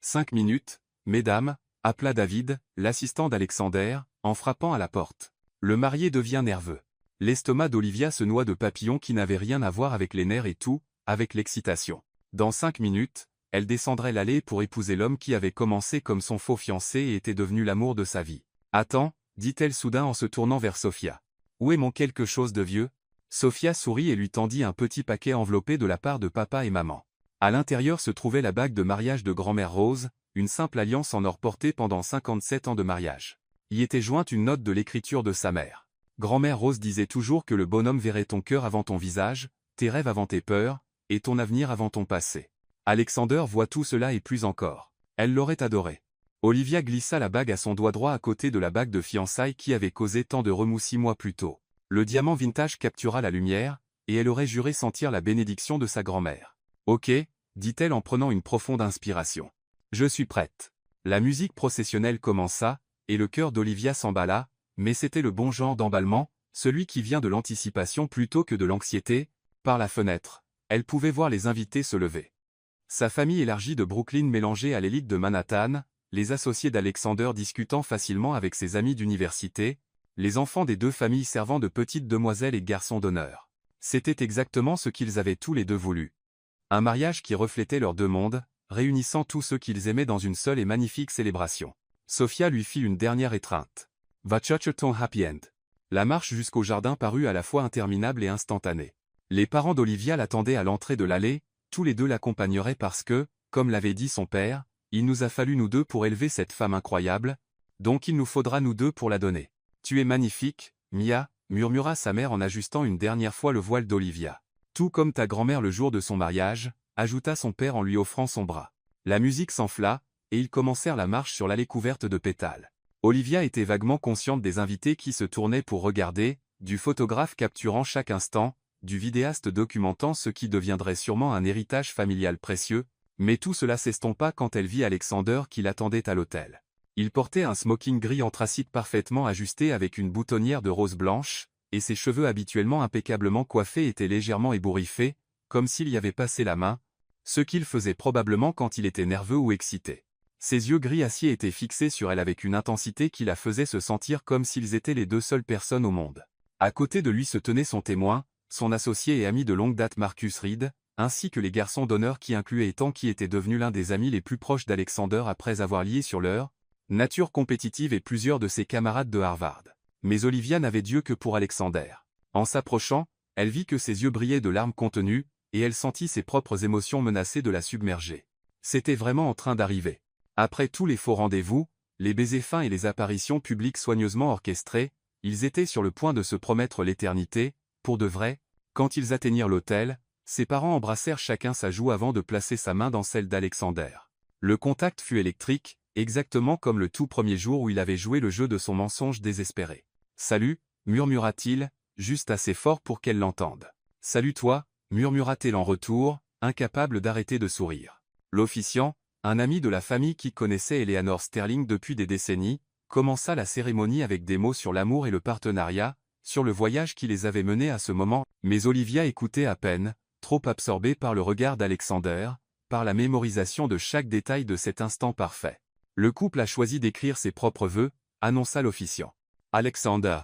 5 minutes, mesdames, appela David, l'assistant d'Alexander, en frappant à la porte. Le marié devient nerveux. L'estomac d'Olivia se noie de papillons qui n'avaient rien à voir avec les nerfs et tout, avec l'excitation. Dans 5 minutes, elle descendrait l'allée pour épouser l'homme qui avait commencé comme son faux fiancé et était devenu l'amour de sa vie. « Attends » dit-elle soudain en se tournant vers Sophia. « Où est mon quelque chose de vieux ?» Sophia sourit et lui tendit un petit paquet enveloppé de la part de papa et maman. À l'intérieur se trouvait la bague de mariage de grand-mère Rose, une simple alliance en or portée pendant 57 ans de mariage. Y était jointe une note de l'écriture de sa mère. Grand-mère Rose disait toujours que le bonhomme verrait ton cœur avant ton visage, tes rêves avant tes peurs, et ton avenir avant ton passé. Alexander voit tout cela et plus encore. Elle l'aurait adoré. Olivia glissa la bague à son doigt droit à côté de la bague de fiançailles qui avait causé tant de remous 6 mois plus tôt. Le diamant vintage captura la lumière, et elle aurait juré sentir la bénédiction de sa grand-mère. « Ok » dit-elle en prenant une profonde inspiration. « Je suis prête. » La musique processionnelle commença, et le cœur d'Olivia s'emballa, mais c'était le bon genre d'emballement, celui qui vient de l'anticipation plutôt que de l'anxiété. Par la fenêtre, elle pouvait voir les invités se lever. Sa famille élargie de Brooklyn mélangée à l'élite de Manhattan, les associés d'Alexander discutant facilement avec ses amis d'université, les enfants des 2 familles servant de petites demoiselles et garçons d'honneur. C'était exactement ce qu'ils avaient tous les deux voulu. Un mariage qui reflétait leurs 2 mondes, réunissant tous ceux qu'ils aimaient dans une seule et magnifique célébration. Sophia lui fit une dernière étreinte. « Va chercher ton happy end ». La marche jusqu'au jardin parut à la fois interminable et instantanée. Les parents d'Olivia l'attendaient à l'entrée de l'allée, tous les 2 l'accompagneraient parce que, comme l'avait dit son père, il nous a fallu nous 2 pour élever cette femme incroyable, donc il nous faudra nous 2 pour la donner. « Tu es magnifique, Mia » murmura sa mère en ajustant une dernière fois le voile d'Olivia. « Tout comme ta grand-mère le jour de son mariage » ajouta son père en lui offrant son bras. La musique s'enfla, et ils commencèrent la marche sur l'allée couverte de pétales. Olivia était vaguement consciente des invités qui se tournaient pour regarder, du photographe capturant chaque instant, du vidéaste documentant ce qui deviendrait sûrement un héritage familial précieux, mais tout cela s'estompa quand elle vit Alexander qui l'attendait à l'hôtel. Il portait un smoking gris anthracite parfaitement ajusté avec une boutonnière de rose blanche, et ses cheveux habituellement impeccablement coiffés étaient légèrement ébouriffés, comme s'il y avait passé la main, ce qu'il faisait probablement quand il était nerveux ou excité. Ses yeux gris acier étaient fixés sur elle avec une intensité qui la faisait se sentir comme s'ils étaient les 2 seules personnes au monde. À côté de lui se tenait son témoin, son associé et ami de longue date Marcus Reed, ainsi que les garçons d'honneur qui incluaient Ethan qui était devenu l'un des amis les plus proches d'Alexander après avoir lié sur leur nature compétitive et plusieurs de ses camarades de Harvard. Mais Olivia n'avait d'yeux que pour Alexander. En s'approchant, elle vit que ses yeux brillaient de larmes contenues, et elle sentit ses propres émotions menacées de la submerger. C'était vraiment en train d'arriver. Après tous les faux rendez-vous, les baisers fins et les apparitions publiques soigneusement orchestrées, ils étaient sur le point de se promettre l'éternité, pour de vrai. Quand ils atteignirent l'hôtel, ses parents embrassèrent chacun sa joue avant de placer sa main dans celle d'Alexander. Le contact fut électrique, exactement comme le tout premier jour où il avait joué le jeu de son mensonge désespéré. « Salut » murmura-t-il, juste assez fort pour qu'elle l'entende. « Salut toi » murmura-t-elle en retour, incapable d'arrêter de sourire. L'officiant, un ami de la famille qui connaissait Eleanor Sterling depuis des décennies, commença la cérémonie avec des mots sur l'amour et le partenariat, sur le voyage qui les avait menés à ce moment, mais Olivia écoutait à peine, trop absorbée par le regard d'Alexander, par la mémorisation de chaque détail de cet instant parfait. Le couple a choisi d'écrire ses propres vœux, annonça l'officiant. Alexander.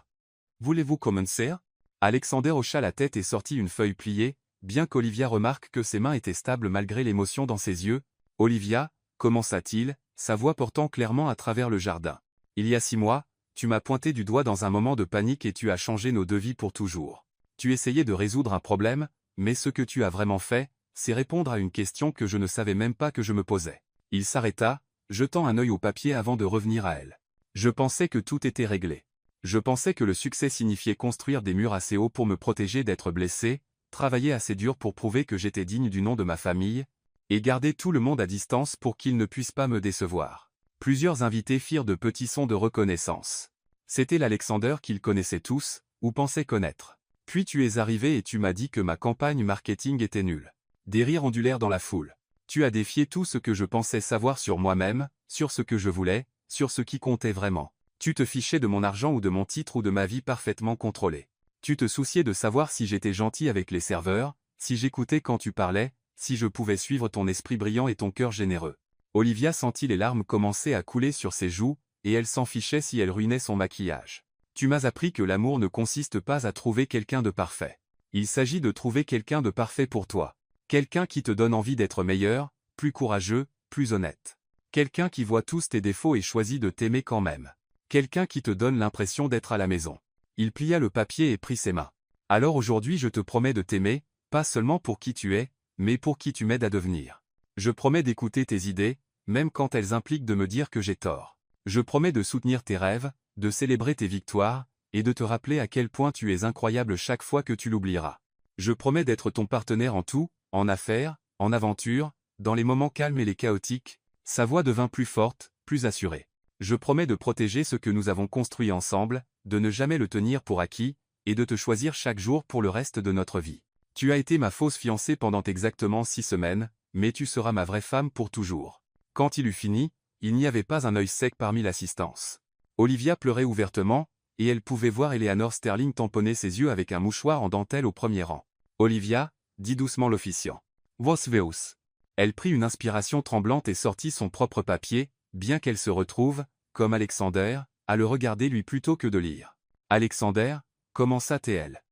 Voulez-vous commencer? Alexander hocha la tête et sortit une feuille pliée, bien qu'Olivia remarque que ses mains étaient stables malgré l'émotion dans ses yeux. Olivia, commença-t-il, sa voix portant clairement à travers le jardin. Il y a 6 mois, tu m'as pointé du doigt dans un moment de panique et tu as changé nos 2 vies pour toujours. Tu essayais de résoudre un problème, mais ce que tu as vraiment fait, c'est répondre à une question que je ne savais même pas que je me posais. Il s'arrêta, jetant un œil au papier avant de revenir à elle. Je pensais que tout était réglé. Je pensais que le succès signifiait construire des murs assez hauts pour me protéger d'être blessé, travailler assez dur pour prouver que j'étais digne du nom de ma famille, et garder tout le monde à distance pour qu'il ne puisse pas me décevoir. Plusieurs invités firent de petits sons de reconnaissance. C'était l'Alexander qu'ils connaissaient tous, ou pensaient connaître. Puis tu es arrivé et tu m'as dit que ma campagne marketing était nulle. Des rires ondulèrent dans la foule. Tu as défié tout ce que je pensais savoir sur moi-même, sur ce que je voulais, sur ce qui comptait vraiment. Tu te fichais de mon argent ou de mon titre ou de ma vie parfaitement contrôlée. Tu te souciais de savoir si j'étais gentil avec les serveurs, si j'écoutais quand tu parlais, si je pouvais suivre ton esprit brillant et ton cœur généreux. Olivia sentit les larmes commencer à couler sur ses joues, et elle s'en fichait si elle ruinait son maquillage. Tu m'as appris que l'amour ne consiste pas à trouver quelqu'un de parfait. Il s'agit de trouver quelqu'un de parfait pour toi. Quelqu'un qui te donne envie d'être meilleur, plus courageux, plus honnête. Quelqu'un qui voit tous tes défauts et choisit de t'aimer quand même. Quelqu'un qui te donne l'impression d'être à la maison. Il plia le papier et prit ses mains. Alors aujourd'hui je te promets de t'aimer, pas seulement pour qui tu es, mais pour qui tu m'aides à devenir. Je promets d'écouter tes idées, même quand elles impliquent de me dire que j'ai tort. Je promets de soutenir tes rêves, de célébrer tes victoires, et de te rappeler à quel point tu es incroyable chaque fois que tu l'oublieras. Je promets d'être ton partenaire en tout, en affaires, en aventure, dans les moments calmes et les chaotiques. Sa voix devint plus forte, plus assurée. Je promets de protéger ce que nous avons construit ensemble, de ne jamais le tenir pour acquis, et de te choisir chaque jour pour le reste de notre vie. Tu as été ma fausse fiancée pendant exactement 6 semaines, mais tu seras ma vraie femme pour toujours. Quand il eut fini, il n'y avait pas un œil sec parmi l'assistance. Olivia pleurait ouvertement, et elle pouvait voir Eleanor Sterling tamponner ses yeux avec un mouchoir en dentelle au premier rang. Olivia, dit doucement l'officiant. Vos veus. Elle prit une inspiration tremblante et sortit son propre papier, bien qu'elle se retrouve, comme Alexander, à le regarder lui plutôt que de lire. Alexander, commença-t-elle.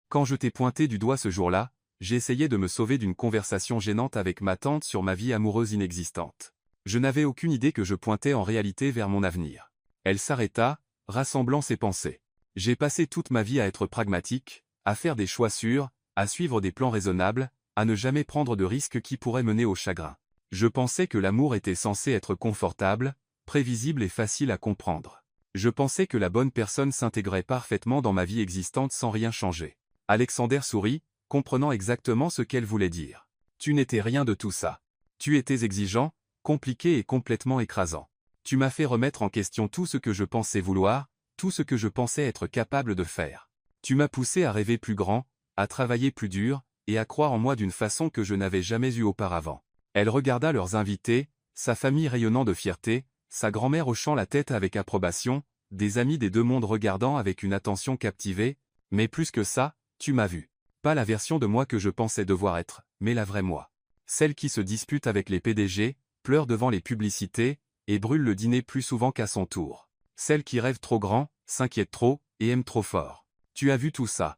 Quand je t'ai pointé du doigt ce jour-là, j'ai essayé de me sauver d'une conversation gênante avec ma tante sur ma vie amoureuse inexistante. Je n'avais aucune idée que je pointais en réalité vers mon avenir. Elle s'arrêta, rassemblant ses pensées. J'ai passé toute ma vie à être pragmatique, à faire des choix sûrs, à suivre des plans raisonnables, à ne jamais prendre de risques qui pourraient mener au chagrin. Je pensais que l'amour était censé être confortable, prévisible et facile à comprendre. Je pensais que la bonne personne s'intégrait parfaitement dans ma vie existante sans rien changer. Alexander sourit, comprenant exactement ce qu'elle voulait dire. Tu n'étais rien de tout ça. Tu étais exigeant, compliqué et complètement écrasant. Tu m'as fait remettre en question tout ce que je pensais vouloir, tout ce que je pensais être capable de faire. Tu m'as poussé à rêver plus grand, à travailler plus dur, et à croire en moi d'une façon que je n'avais jamais eue auparavant. Elle regarda leurs invités, sa famille rayonnant de fierté, sa grand-mère hochant la tête avec approbation, des amis des deux mondes regardant avec une attention captivée, mais plus que ça, tu m'as vu. Pas la version de moi que je pensais devoir être, mais la vraie moi. Celle qui se dispute avec les PDG, pleure devant les publicités, et brûle le dîner plus souvent qu'à son tour. Celle qui rêve trop grand, s'inquiète trop, et aime trop fort. Tu as vu tout ça.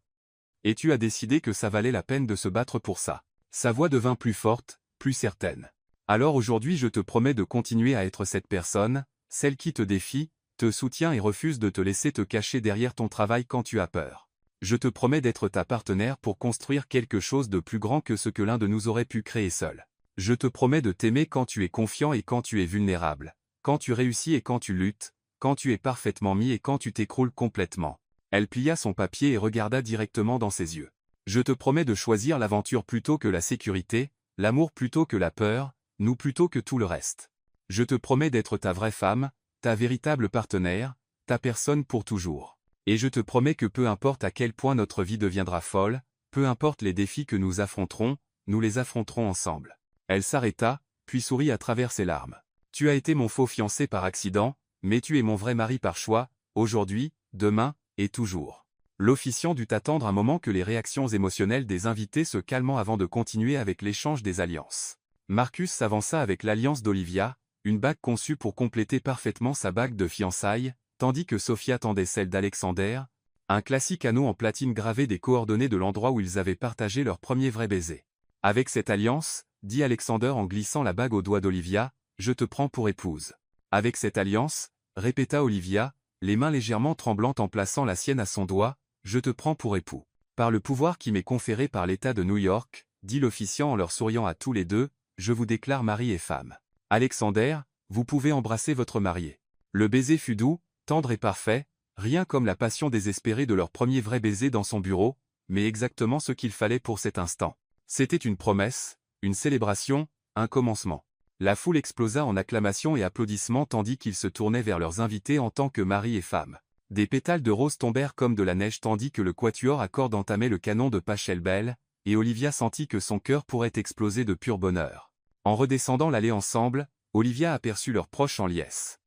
Et tu as décidé que ça valait la peine de se battre pour ça. Sa voix devint plus forte, plus certaine. Alors aujourd'hui je te promets de continuer à être cette personne, celle qui te défie, te soutient et refuse de te laisser te cacher derrière ton travail quand tu as peur. Je te promets d'être ta partenaire pour construire quelque chose de plus grand que ce que l'un de nous aurait pu créer seul. Je te promets de t'aimer quand tu es confiant et quand tu es vulnérable, quand tu réussis et quand tu luttes, quand tu es parfaitement mis et quand tu t'écroules complètement. Elle plia son papier et regarda directement dans ses yeux. Je te promets de choisir l'aventure plutôt que la sécurité, l'amour plutôt que la peur, nous plutôt que tout le reste. Je te promets d'être ta vraie femme, ta véritable partenaire, ta personne pour toujours. Et je te promets que peu importe à quel point notre vie deviendra folle, peu importe les défis que nous affronterons, nous les affronterons ensemble. Elle s'arrêta, puis sourit à travers ses larmes. Tu as été mon faux fiancé par accident, mais tu es mon vrai mari par choix, aujourd'hui, demain, et toujours. L'officiant dut attendre un moment que les réactions émotionnelles des invités se calmant avant de continuer avec l'échange des alliances. Marcus s'avança avec l'alliance d'Olivia, une bague conçue pour compléter parfaitement sa bague de fiançailles, tandis que Sophia tendait celle d'Alexander, un classique anneau en platine gravé des coordonnées de l'endroit où ils avaient partagé leur premier vrai baiser. Avec cette alliance, dit Alexander en glissant la bague au doigt d'Olivia, je te prends pour épouse. Avec cette alliance, répéta Olivia, les mains légèrement tremblantes en plaçant la sienne à son doigt, je te prends pour époux. Par le pouvoir qui m'est conféré par l'État de New York, dit l'officiant en leur souriant à tous les deux, je vous déclare mari et femme. Alexander, vous pouvez embrasser votre marié. Le baiser fut doux, tendre et parfait, rien comme la passion désespérée de leur premier vrai baiser dans son bureau, mais exactement ce qu'il fallait pour cet instant. C'était une promesse, une célébration, un commencement. La foule explosa en acclamations et applaudissements tandis qu'ils se tournaient vers leurs invités en tant que mari et femme. Des pétales de rose tombèrent comme de la neige tandis que le quatuor à cordes entamait le canon de Pachelbel, et Olivia sentit que son cœur pourrait exploser de pur bonheur. En redescendant l'allée ensemble, Olivia aperçut leurs proches en liesse.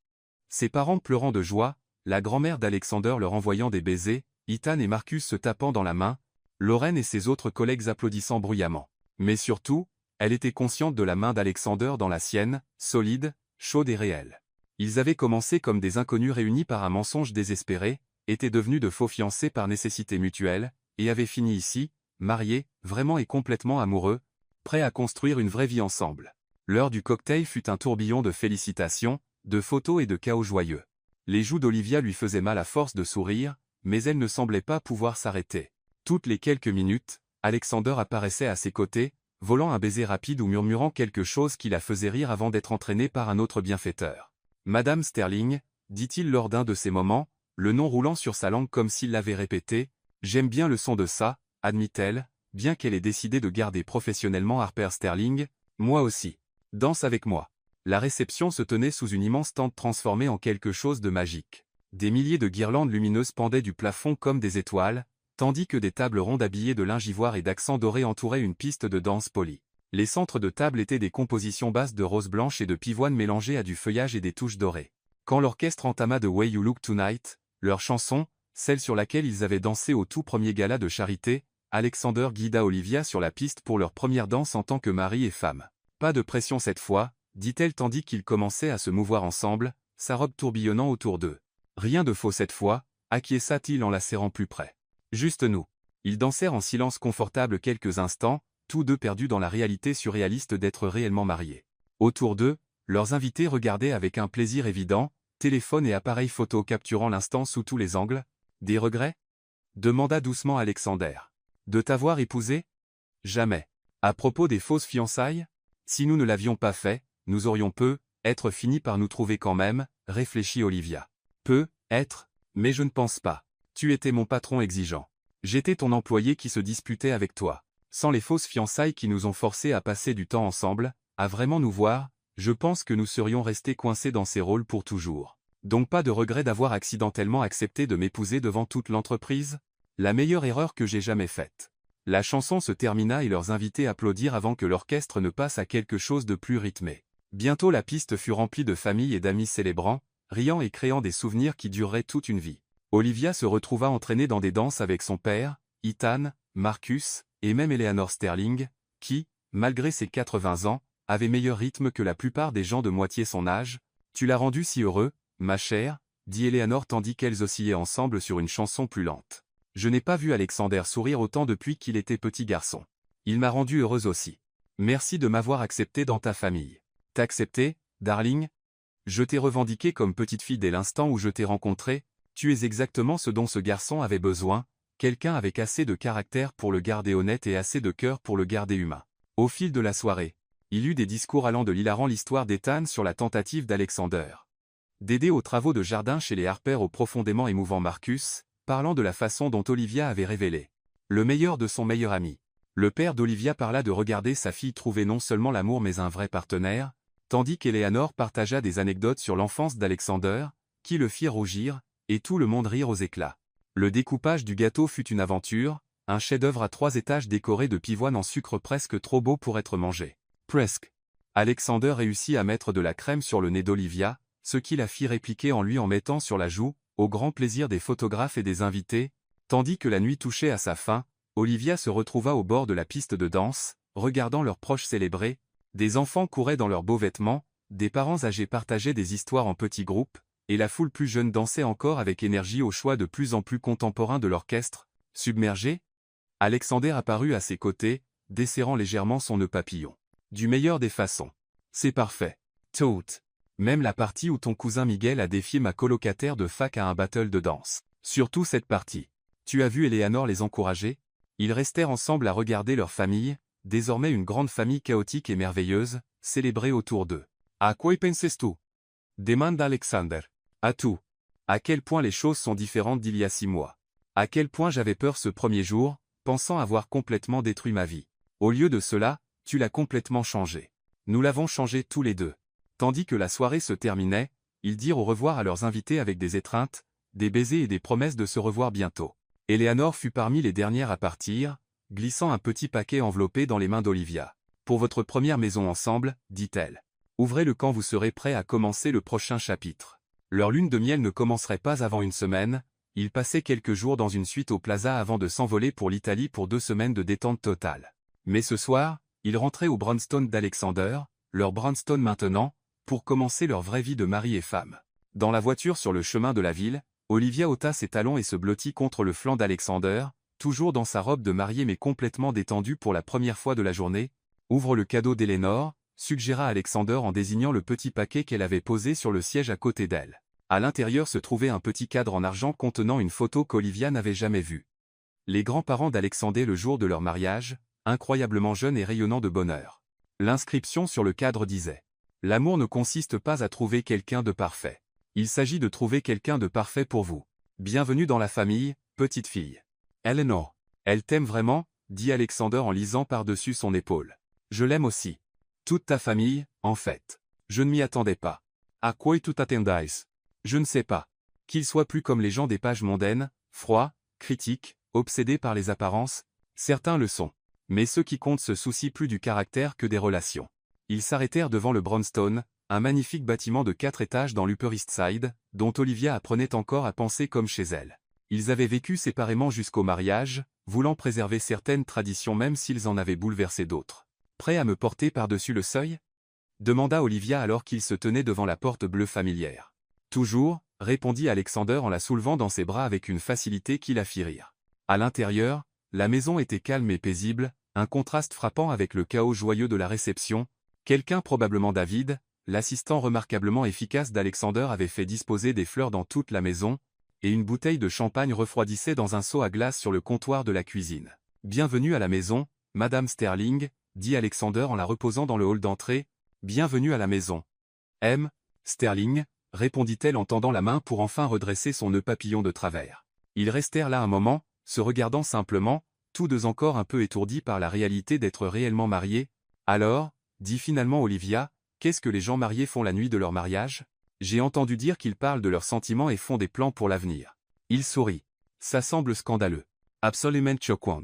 Ses parents pleurant de joie, la grand-mère d'Alexander leur envoyant des baisers, Ethan et Marcus se tapant dans la main, Lorraine et ses autres collègues applaudissant bruyamment. Mais surtout, elle était consciente de la main d'Alexander dans la sienne, solide, chaude et réelle. Ils avaient commencé comme des inconnus réunis par un mensonge désespéré, étaient devenus de faux fiancés par nécessité mutuelle, et avaient fini ici, mariés, vraiment et complètement amoureux, prêts à construire une vraie vie ensemble. L'heure du cocktail fut un tourbillon de félicitations, de photos et de chaos joyeux. Les joues d'Olivia lui faisaient mal à force de sourire, mais elle ne semblait pas pouvoir s'arrêter. Toutes les quelques minutes, Alexander apparaissait à ses côtés, volant un baiser rapide ou murmurant quelque chose qui la faisait rire avant d'être entraîné par un autre bienfaiteur. Madame Sterling, dit-il lors d'un de ces moments, le nom roulant sur sa langue comme s'il l'avait répété, j'aime bien le son de ça, admit-elle, bien qu'elle ait décidé de garder professionnellement Harper Sterling, moi aussi. Danse avec moi. La réception se tenait sous une immense tente transformée en quelque chose de magique. Des milliers de guirlandes lumineuses pendaient du plafond comme des étoiles, tandis que des tables rondes habillées de linge ivoire et d'accents dorés entouraient une piste de danse polie. Les centres de table étaient des compositions basses de roses blanches et de pivoine mélangées à du feuillage et des touches dorées. Quand l'orchestre entama The Way You Look Tonight, leur chanson, celle sur laquelle ils avaient dansé au tout premier gala de charité, Alexander guida Olivia sur la piste pour leur première danse en tant que mari et femme. Pas de pression cette fois, dit-elle tandis qu'ils commençaient à se mouvoir ensemble, sa robe tourbillonnant autour d'eux. Rien de faux cette fois, acquiesça-t-il en la serrant plus près. Juste nous. Ils dansèrent en silence confortable quelques instants, tous deux perdus dans la réalité surréaliste d'être réellement mariés. Autour d'eux, leurs invités regardaient avec un plaisir évident, téléphone et appareil photo capturant l'instant sous tous les angles. Des regrets ? Demanda doucement Alexander. De t'avoir épousé ? Jamais. À propos des fausses fiançailles ? Si nous ne l'avions pas fait, nous aurions être fini par nous trouver quand même, réfléchit Olivia. Être, mais je ne pense pas. Tu étais mon patron exigeant. J'étais ton employé qui se disputait avec toi. Sans les fausses fiançailles qui nous ont forcés à passer du temps ensemble, à vraiment nous voir, je pense que nous serions restés coincés dans ces rôles pour toujours. Donc pas de regret d'avoir accidentellement accepté de m'épouser devant toute l'entreprise ? La meilleure erreur que j'ai jamais faite. La chanson se termina et leurs invités applaudirent avant que l'orchestre ne passe à quelque chose de plus rythmé. Bientôt la piste fut remplie de familles et d'amis célébrant, riant et créant des souvenirs qui dureraient toute une vie. Olivia se retrouva entraînée dans des danses avec son père, Ethan, Marcus, et même Eleanor Sterling, qui, malgré ses 80 ans, avait meilleur rythme que la plupart des gens de moitié son âge. Tu l'as rendu si heureux, ma chère, dit Eleanor tandis qu'elles oscillaient ensemble sur une chanson plus lente. Je n'ai pas vu Alexander sourire autant depuis qu'il était petit garçon. Il m'a rendue heureuse aussi. Merci de m'avoir accepté dans ta famille. T'accepter, darling ? Je t'ai revendiqué comme petite fille dès l'instant où je t'ai rencontré. Tu es exactement ce dont ce garçon avait besoin, quelqu'un avec assez de caractère pour le garder honnête et assez de cœur pour le garder humain. Au fil de la soirée, il eut des discours allant de l'hilarant l'histoire d'Ethan sur la tentative d'Alexander d'aider aux travaux de jardin chez les Harper au profondément émouvant Marcus, parlant de la façon dont Olivia avait révélé le meilleur de son meilleur ami. Le père d'Olivia parla de regarder sa fille trouver non seulement l'amour mais un vrai partenaire, tandis qu'Eleanor partagea des anecdotes sur l'enfance d'Alexander, qui le fit rougir, et tout le monde rire aux éclats. Le découpage du gâteau fut une aventure, un chef-d'œuvre à 3 étages décoré de pivoine en sucre presque trop beau pour être mangé. Presque. Alexander réussit à mettre de la crème sur le nez d'Olivia, ce qui la fit répliquer en lui en mettant sur la joue, au grand plaisir des photographes et des invités, tandis que la nuit touchait à sa fin, Olivia se retrouva au bord de la piste de danse, regardant leurs proches célébrer. Des enfants couraient dans leurs beaux vêtements, des parents âgés partageaient des histoires en petits groupes, et la foule plus jeune dansait encore avec énergie au choix de plus en plus contemporain de l'orchestre. Submergé, Alexander apparut à ses côtés, desserrant légèrement son nœud papillon. Du meilleur des façons. C'est parfait. Tout. Même la partie où ton cousin Miguel a défié ma colocataire de fac à un battle de danse. Surtout cette partie. Tu as vu Eleanor les encourager? Ils restèrent ensemble à regarder leur famille, désormais une grande famille chaotique et merveilleuse, célébrer autour d'eux. À quoi y penses-tu? Demande Alexander. À tout. À quel point les choses sont différentes d'il y a 6 mois. À quel point j'avais peur ce premier jour, pensant avoir complètement détruit ma vie. Au lieu de cela, tu l'as complètement changé. Nous l'avons changé tous les deux. Tandis que la soirée se terminait, ils dirent au revoir à leurs invités avec des étreintes, des baisers et des promesses de se revoir bientôt. Eleanor fut parmi les dernières à partir, glissant un petit paquet enveloppé dans les mains d'Olivia. Pour votre première maison ensemble, dit-elle. Ouvrez-le quand vous serez prêts à commencer le prochain chapitre. Leur lune de miel ne commencerait pas avant une semaine, ils passaient quelques jours dans une suite au Plaza avant de s'envoler pour l'Italie pour 2 semaines de détente totale. Mais ce soir, ils rentraient au brownstone d'Alexander, leur brownstone maintenant, pour commencer leur vraie vie de mari et femme. Dans la voiture sur le chemin de la ville, Olivia ôta ses talons et se blottit contre le flanc d'Alexander, toujours dans sa robe de mariée mais complètement détendue pour la première fois de la journée. Ouvre le cadeau d'Eleanor, suggéra Alexander en désignant le petit paquet qu'elle avait posé sur le siège à côté d'elle. À l'intérieur se trouvait un petit cadre en argent contenant une photo qu'Olivia n'avait jamais vue. Les grands-parents d'Alexander le jour de leur mariage, incroyablement jeunes et rayonnants de bonheur. L'inscription sur le cadre disait « L'amour ne consiste pas à trouver quelqu'un de parfait. Il s'agit de trouver quelqu'un de parfait pour vous. Bienvenue dans la famille, petite fille. » Eleanor. Elle t'aime vraiment, dit Alexander en lisant par-dessus son épaule. Je l'aime aussi. Toute ta famille, en fait. Je ne m'y attendais pas. À quoi tu t'attendais? Je ne sais pas. Qu'ils soient plus comme les gens des pages mondaines, froids, critiques, obsédés par les apparences, certains le sont. Mais ceux qui comptent se soucient plus du caractère que des relations. Ils s'arrêtèrent devant le Brownstone, un magnifique bâtiment de 4 étages dans l'Upper East Side, dont Olivia apprenait encore à penser comme chez elle. Ils avaient vécu séparément jusqu'au mariage, voulant préserver certaines traditions même s'ils en avaient bouleversé d'autres. Prêt à me porter par-dessus le seuil? Demanda Olivia alors qu'ils se tenaient devant la porte bleue familière. Toujours, répondit Alexander en la soulevant dans ses bras avec une facilité qui la fit rire. À l'intérieur, la maison était calme et paisible, un contraste frappant avec le chaos joyeux de la réception. Quelqu'un probablement David, l'assistant remarquablement efficace d'Alexander avait fait disposer des fleurs dans toute la maison, et une bouteille de champagne refroidissait dans un seau à glace sur le comptoir de la cuisine. « Bienvenue à la maison, Madame Sterling », dit Alexander en la reposant dans le hall d'entrée. « Bienvenue à la maison. »« M. Sterling », répondit-elle en tendant la main pour enfin redresser son nœud papillon de travers. Ils restèrent là un moment, se regardant simplement, tous deux encore un peu étourdis par la réalité d'être réellement mariés. « Alors, dit finalement Olivia, qu'est-ce que les gens mariés font la nuit de leur mariage? J'ai entendu dire qu'ils parlent de leurs sentiments et font des plans pour l'avenir. » Il sourit. Ça semble scandaleux. Absolument choquant.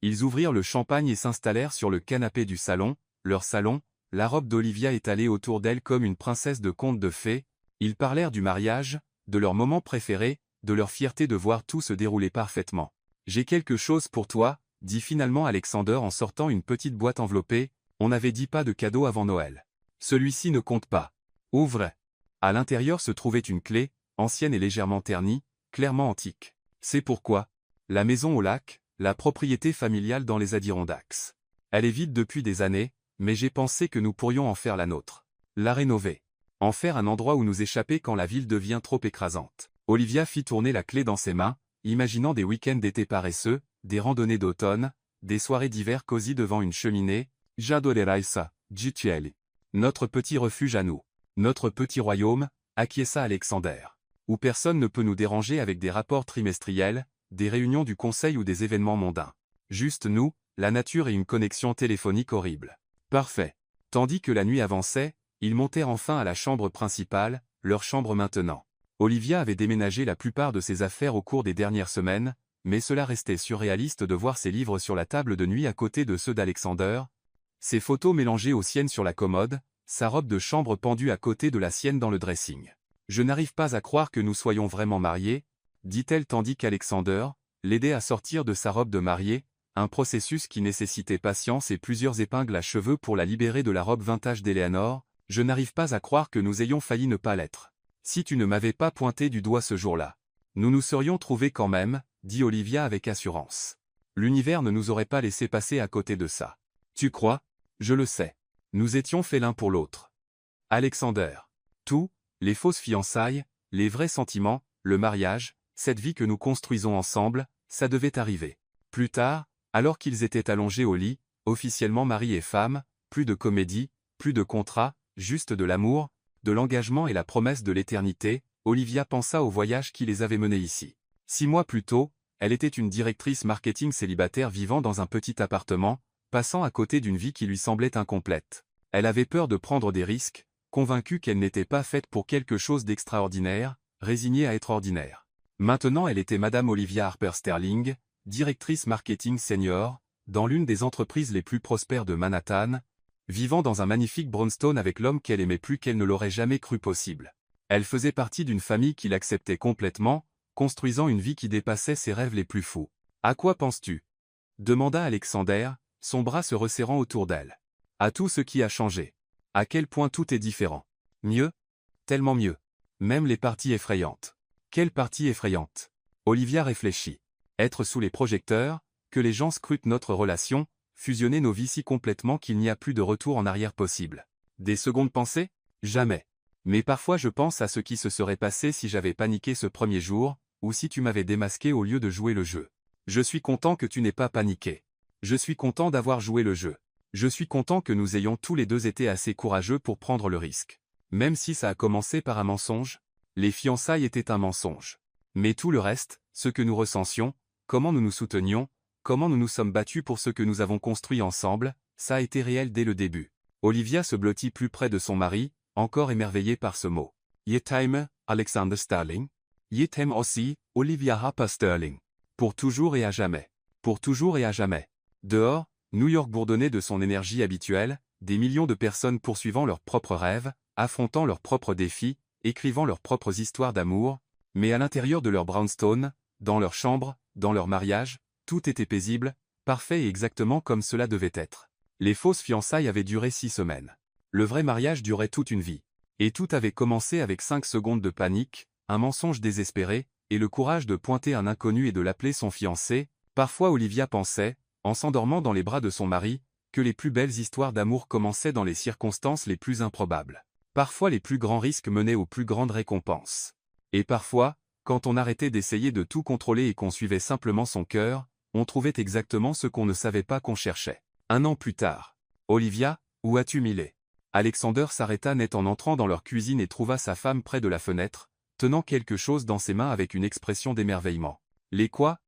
Ils ouvrirent le champagne et s'installèrent sur le canapé du salon, leur salon, la robe d'Olivia étalée autour d'elle comme une princesse de conte de fées. Ils parlèrent du mariage, de leur moment préféré, de leur fierté de voir tout se dérouler parfaitement. « J'ai quelque chose pour toi, dit finalement Alexander en sortant une petite boîte enveloppée. On n'avait dit pas de cadeau avant Noël. Celui-ci ne compte pas. Ouvre. » À l'intérieur se trouvait une clé, ancienne et légèrement ternie, clairement antique. C'est pourquoi la maison au lac, la propriété familiale dans les Adirondacks. Elle est vide depuis des années, mais j'ai pensé que nous pourrions en faire la nôtre. La rénover. En faire un endroit où nous échapper quand la ville devient trop écrasante. Olivia fit tourner la clé dans ses mains, imaginant des week-ends d'été paresseux, des randonnées d'automne, des soirées d'hiver cosy devant une cheminée. J'adorerais ça, dit-elle. Notre petit refuge à nous. Notre petit royaume, acquiesça Alexander. Où personne ne peut nous déranger avec des rapports trimestriels, des réunions du conseil ou des événements mondains. Juste nous, la nature et une connexion téléphonique horrible. Parfait. Tandis que la nuit avançait, ils montèrent enfin à la chambre principale, leur chambre maintenant. Olivia avait déménagé la plupart de ses affaires au cours des dernières semaines, mais cela restait surréaliste de voir ses livres sur la table de nuit à côté de ceux d'Alexander, ses photos mélangées aux siennes sur la commode, sa robe de chambre pendue à côté de la sienne dans le dressing. « Je n'arrive pas à croire que nous soyons vraiment mariés, » dit-elle tandis qu'Alexander l'aidait à sortir de sa robe de mariée, un processus qui nécessitait patience et plusieurs épingles à cheveux pour la libérer de la robe vintage d'Eleanor. « Je n'arrive pas à croire que nous ayons failli ne pas l'être. Si tu ne m'avais pas pointé du doigt ce jour-là, nous nous serions trouvés quand même, dit Olivia avec assurance. L'univers ne nous aurait pas laissé passer à côté de ça. Tu crois? Je le sais. Nous étions faits l'un pour l'autre. Alexander. Tout, les fausses fiançailles, les vrais sentiments, le mariage, cette vie que nous construisons ensemble, ça devait arriver. Plus tard, alors qu'ils étaient allongés au lit, officiellement mari et femme, plus de comédie, plus de contrat, juste de l'amour, de l'engagement et la promesse de l'éternité, Olivia pensa au voyage qui les avait menés ici. 6 mois plus tôt, elle était une directrice marketing célibataire vivant dans un petit appartement, passant à côté d'une vie qui lui semblait incomplète. Elle avait peur de prendre des risques, convaincue qu'elle n'était pas faite pour quelque chose d'extraordinaire, résignée à être ordinaire. Maintenant elle était Madame Olivia Harper Sterling, directrice marketing senior, dans l'une des entreprises les plus prospères de Manhattan, vivant dans un magnifique brownstone avec l'homme qu'elle aimait plus qu'elle ne l'aurait jamais cru possible. Elle faisait partie d'une famille qui l'acceptait complètement, construisant une vie qui dépassait ses rêves les plus fous. « À quoi penses-tu » demanda Alexander, son bras se resserrant autour d'elle. « À tout ce qui a changé. À quel point tout est différent. Mieux? Tellement mieux. Même les parties effrayantes. » Quelle partie effrayante? Olivia réfléchit. Être sous les projecteurs, que les gens scrutent notre relation, fusionner nos vies si complètement qu'il n'y a plus de retour en arrière possible. Des secondes pensées? Jamais. Mais parfois je pense à ce qui se serait passé si j'avais paniqué ce premier jour, ou si tu m'avais démasqué au lieu de jouer le jeu. Je suis content que tu n'aies pas paniqué. Je suis content d'avoir joué le jeu. Je suis content que nous ayons tous les deux été assez courageux pour prendre le risque. Même si ça a commencé par un mensonge, les fiançailles étaient un mensonge. Mais tout le reste, ce que nous ressentions, comment nous nous soutenions, comment nous nous sommes battus pour ce que nous avons construit ensemble, ça a été réel dès le début. Olivia se blottit plus près de son mari, encore émerveillée par ce mot. Je t'aime, Alexander Sterling. Je t'aime aussi, Olivia Harper Sterling. Pour toujours et à jamais. Pour toujours et à jamais. Dehors, New York bourdonnait de son énergie habituelle, des millions de personnes poursuivant leurs propres rêves, affrontant leurs propres défis, écrivant leurs propres histoires d'amour, mais à l'intérieur de leur brownstone, dans leur chambre, dans leur mariage, tout était paisible, parfait et exactement comme cela devait être. Les fausses fiançailles avaient duré 6 semaines. Le vrai mariage durait toute une vie. Et tout avait commencé avec 5 secondes de panique, un mensonge désespéré, et le courage de pointer un inconnu et de l'appeler son fiancé. Parfois Olivia pensait, en s'endormant dans les bras de son mari, que les plus belles histoires d'amour commençaient dans les circonstances les plus improbables. Parfois les plus grands risques menaient aux plus grandes récompenses. Et parfois, quand on arrêtait d'essayer de tout contrôler et qu'on suivait simplement son cœur, on trouvait exactement ce qu'on ne savait pas qu'on cherchait. 1 an plus tard. Olivia, où as-tu milé? Alexander s'arrêta net en entrant dans leur cuisine et trouva sa femme près de la fenêtre, tenant quelque chose dans ses mains avec une expression d'émerveillement. Les quoi?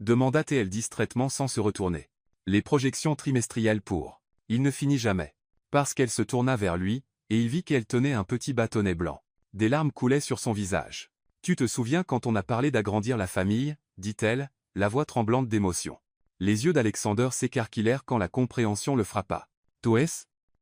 Demanda-t-elle distraitement sans se retourner. Les projections trimestrielles pour. Il ne finit jamais. Parce qu'elle se tourna vers lui, et il vit qu'elle tenait un petit bâtonnet blanc. Des larmes coulaient sur son visage. Tu te souviens quand on a parlé d'agrandir la famille, dit-elle, la voix tremblante d'émotion. Les yeux d'Alexander s'écarquillèrent quand la compréhension le frappa. Toi?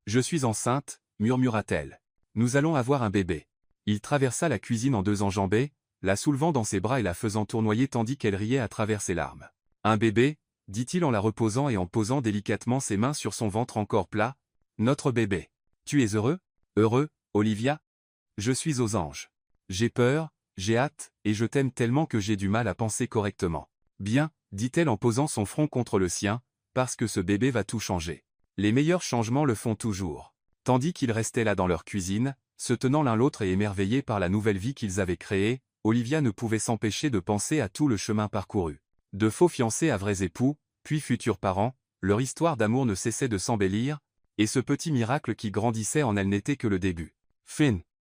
Je suis enceinte, murmura-t-elle. Nous allons avoir un bébé. Il traversa la cuisine en 2 enjambées, la soulevant dans ses bras et la faisant tournoyer tandis qu'elle riait à travers ses larmes. Un bébé, dit-il en la reposant et en posant délicatement ses mains sur son ventre encore plat. Notre bébé. Tu es heureux? Heureux, Olivia? Je suis aux anges. J'ai peur, j'ai hâte, et je t'aime tellement que j'ai du mal à penser correctement. Bien, dit-elle en posant son front contre le sien, parce que ce bébé va tout changer. Les meilleurs changements le font toujours. Tandis qu'ils restaient là dans leur cuisine, se tenant l'un l'autre et émerveillés par la nouvelle vie qu'ils avaient créée, Olivia ne pouvait s'empêcher de penser à tout le chemin parcouru. De faux fiancés à vrais époux, puis futurs parents, leur histoire d'amour ne cessait de s'embellir, et ce petit miracle qui grandissait en elle n'était que le début. Fin.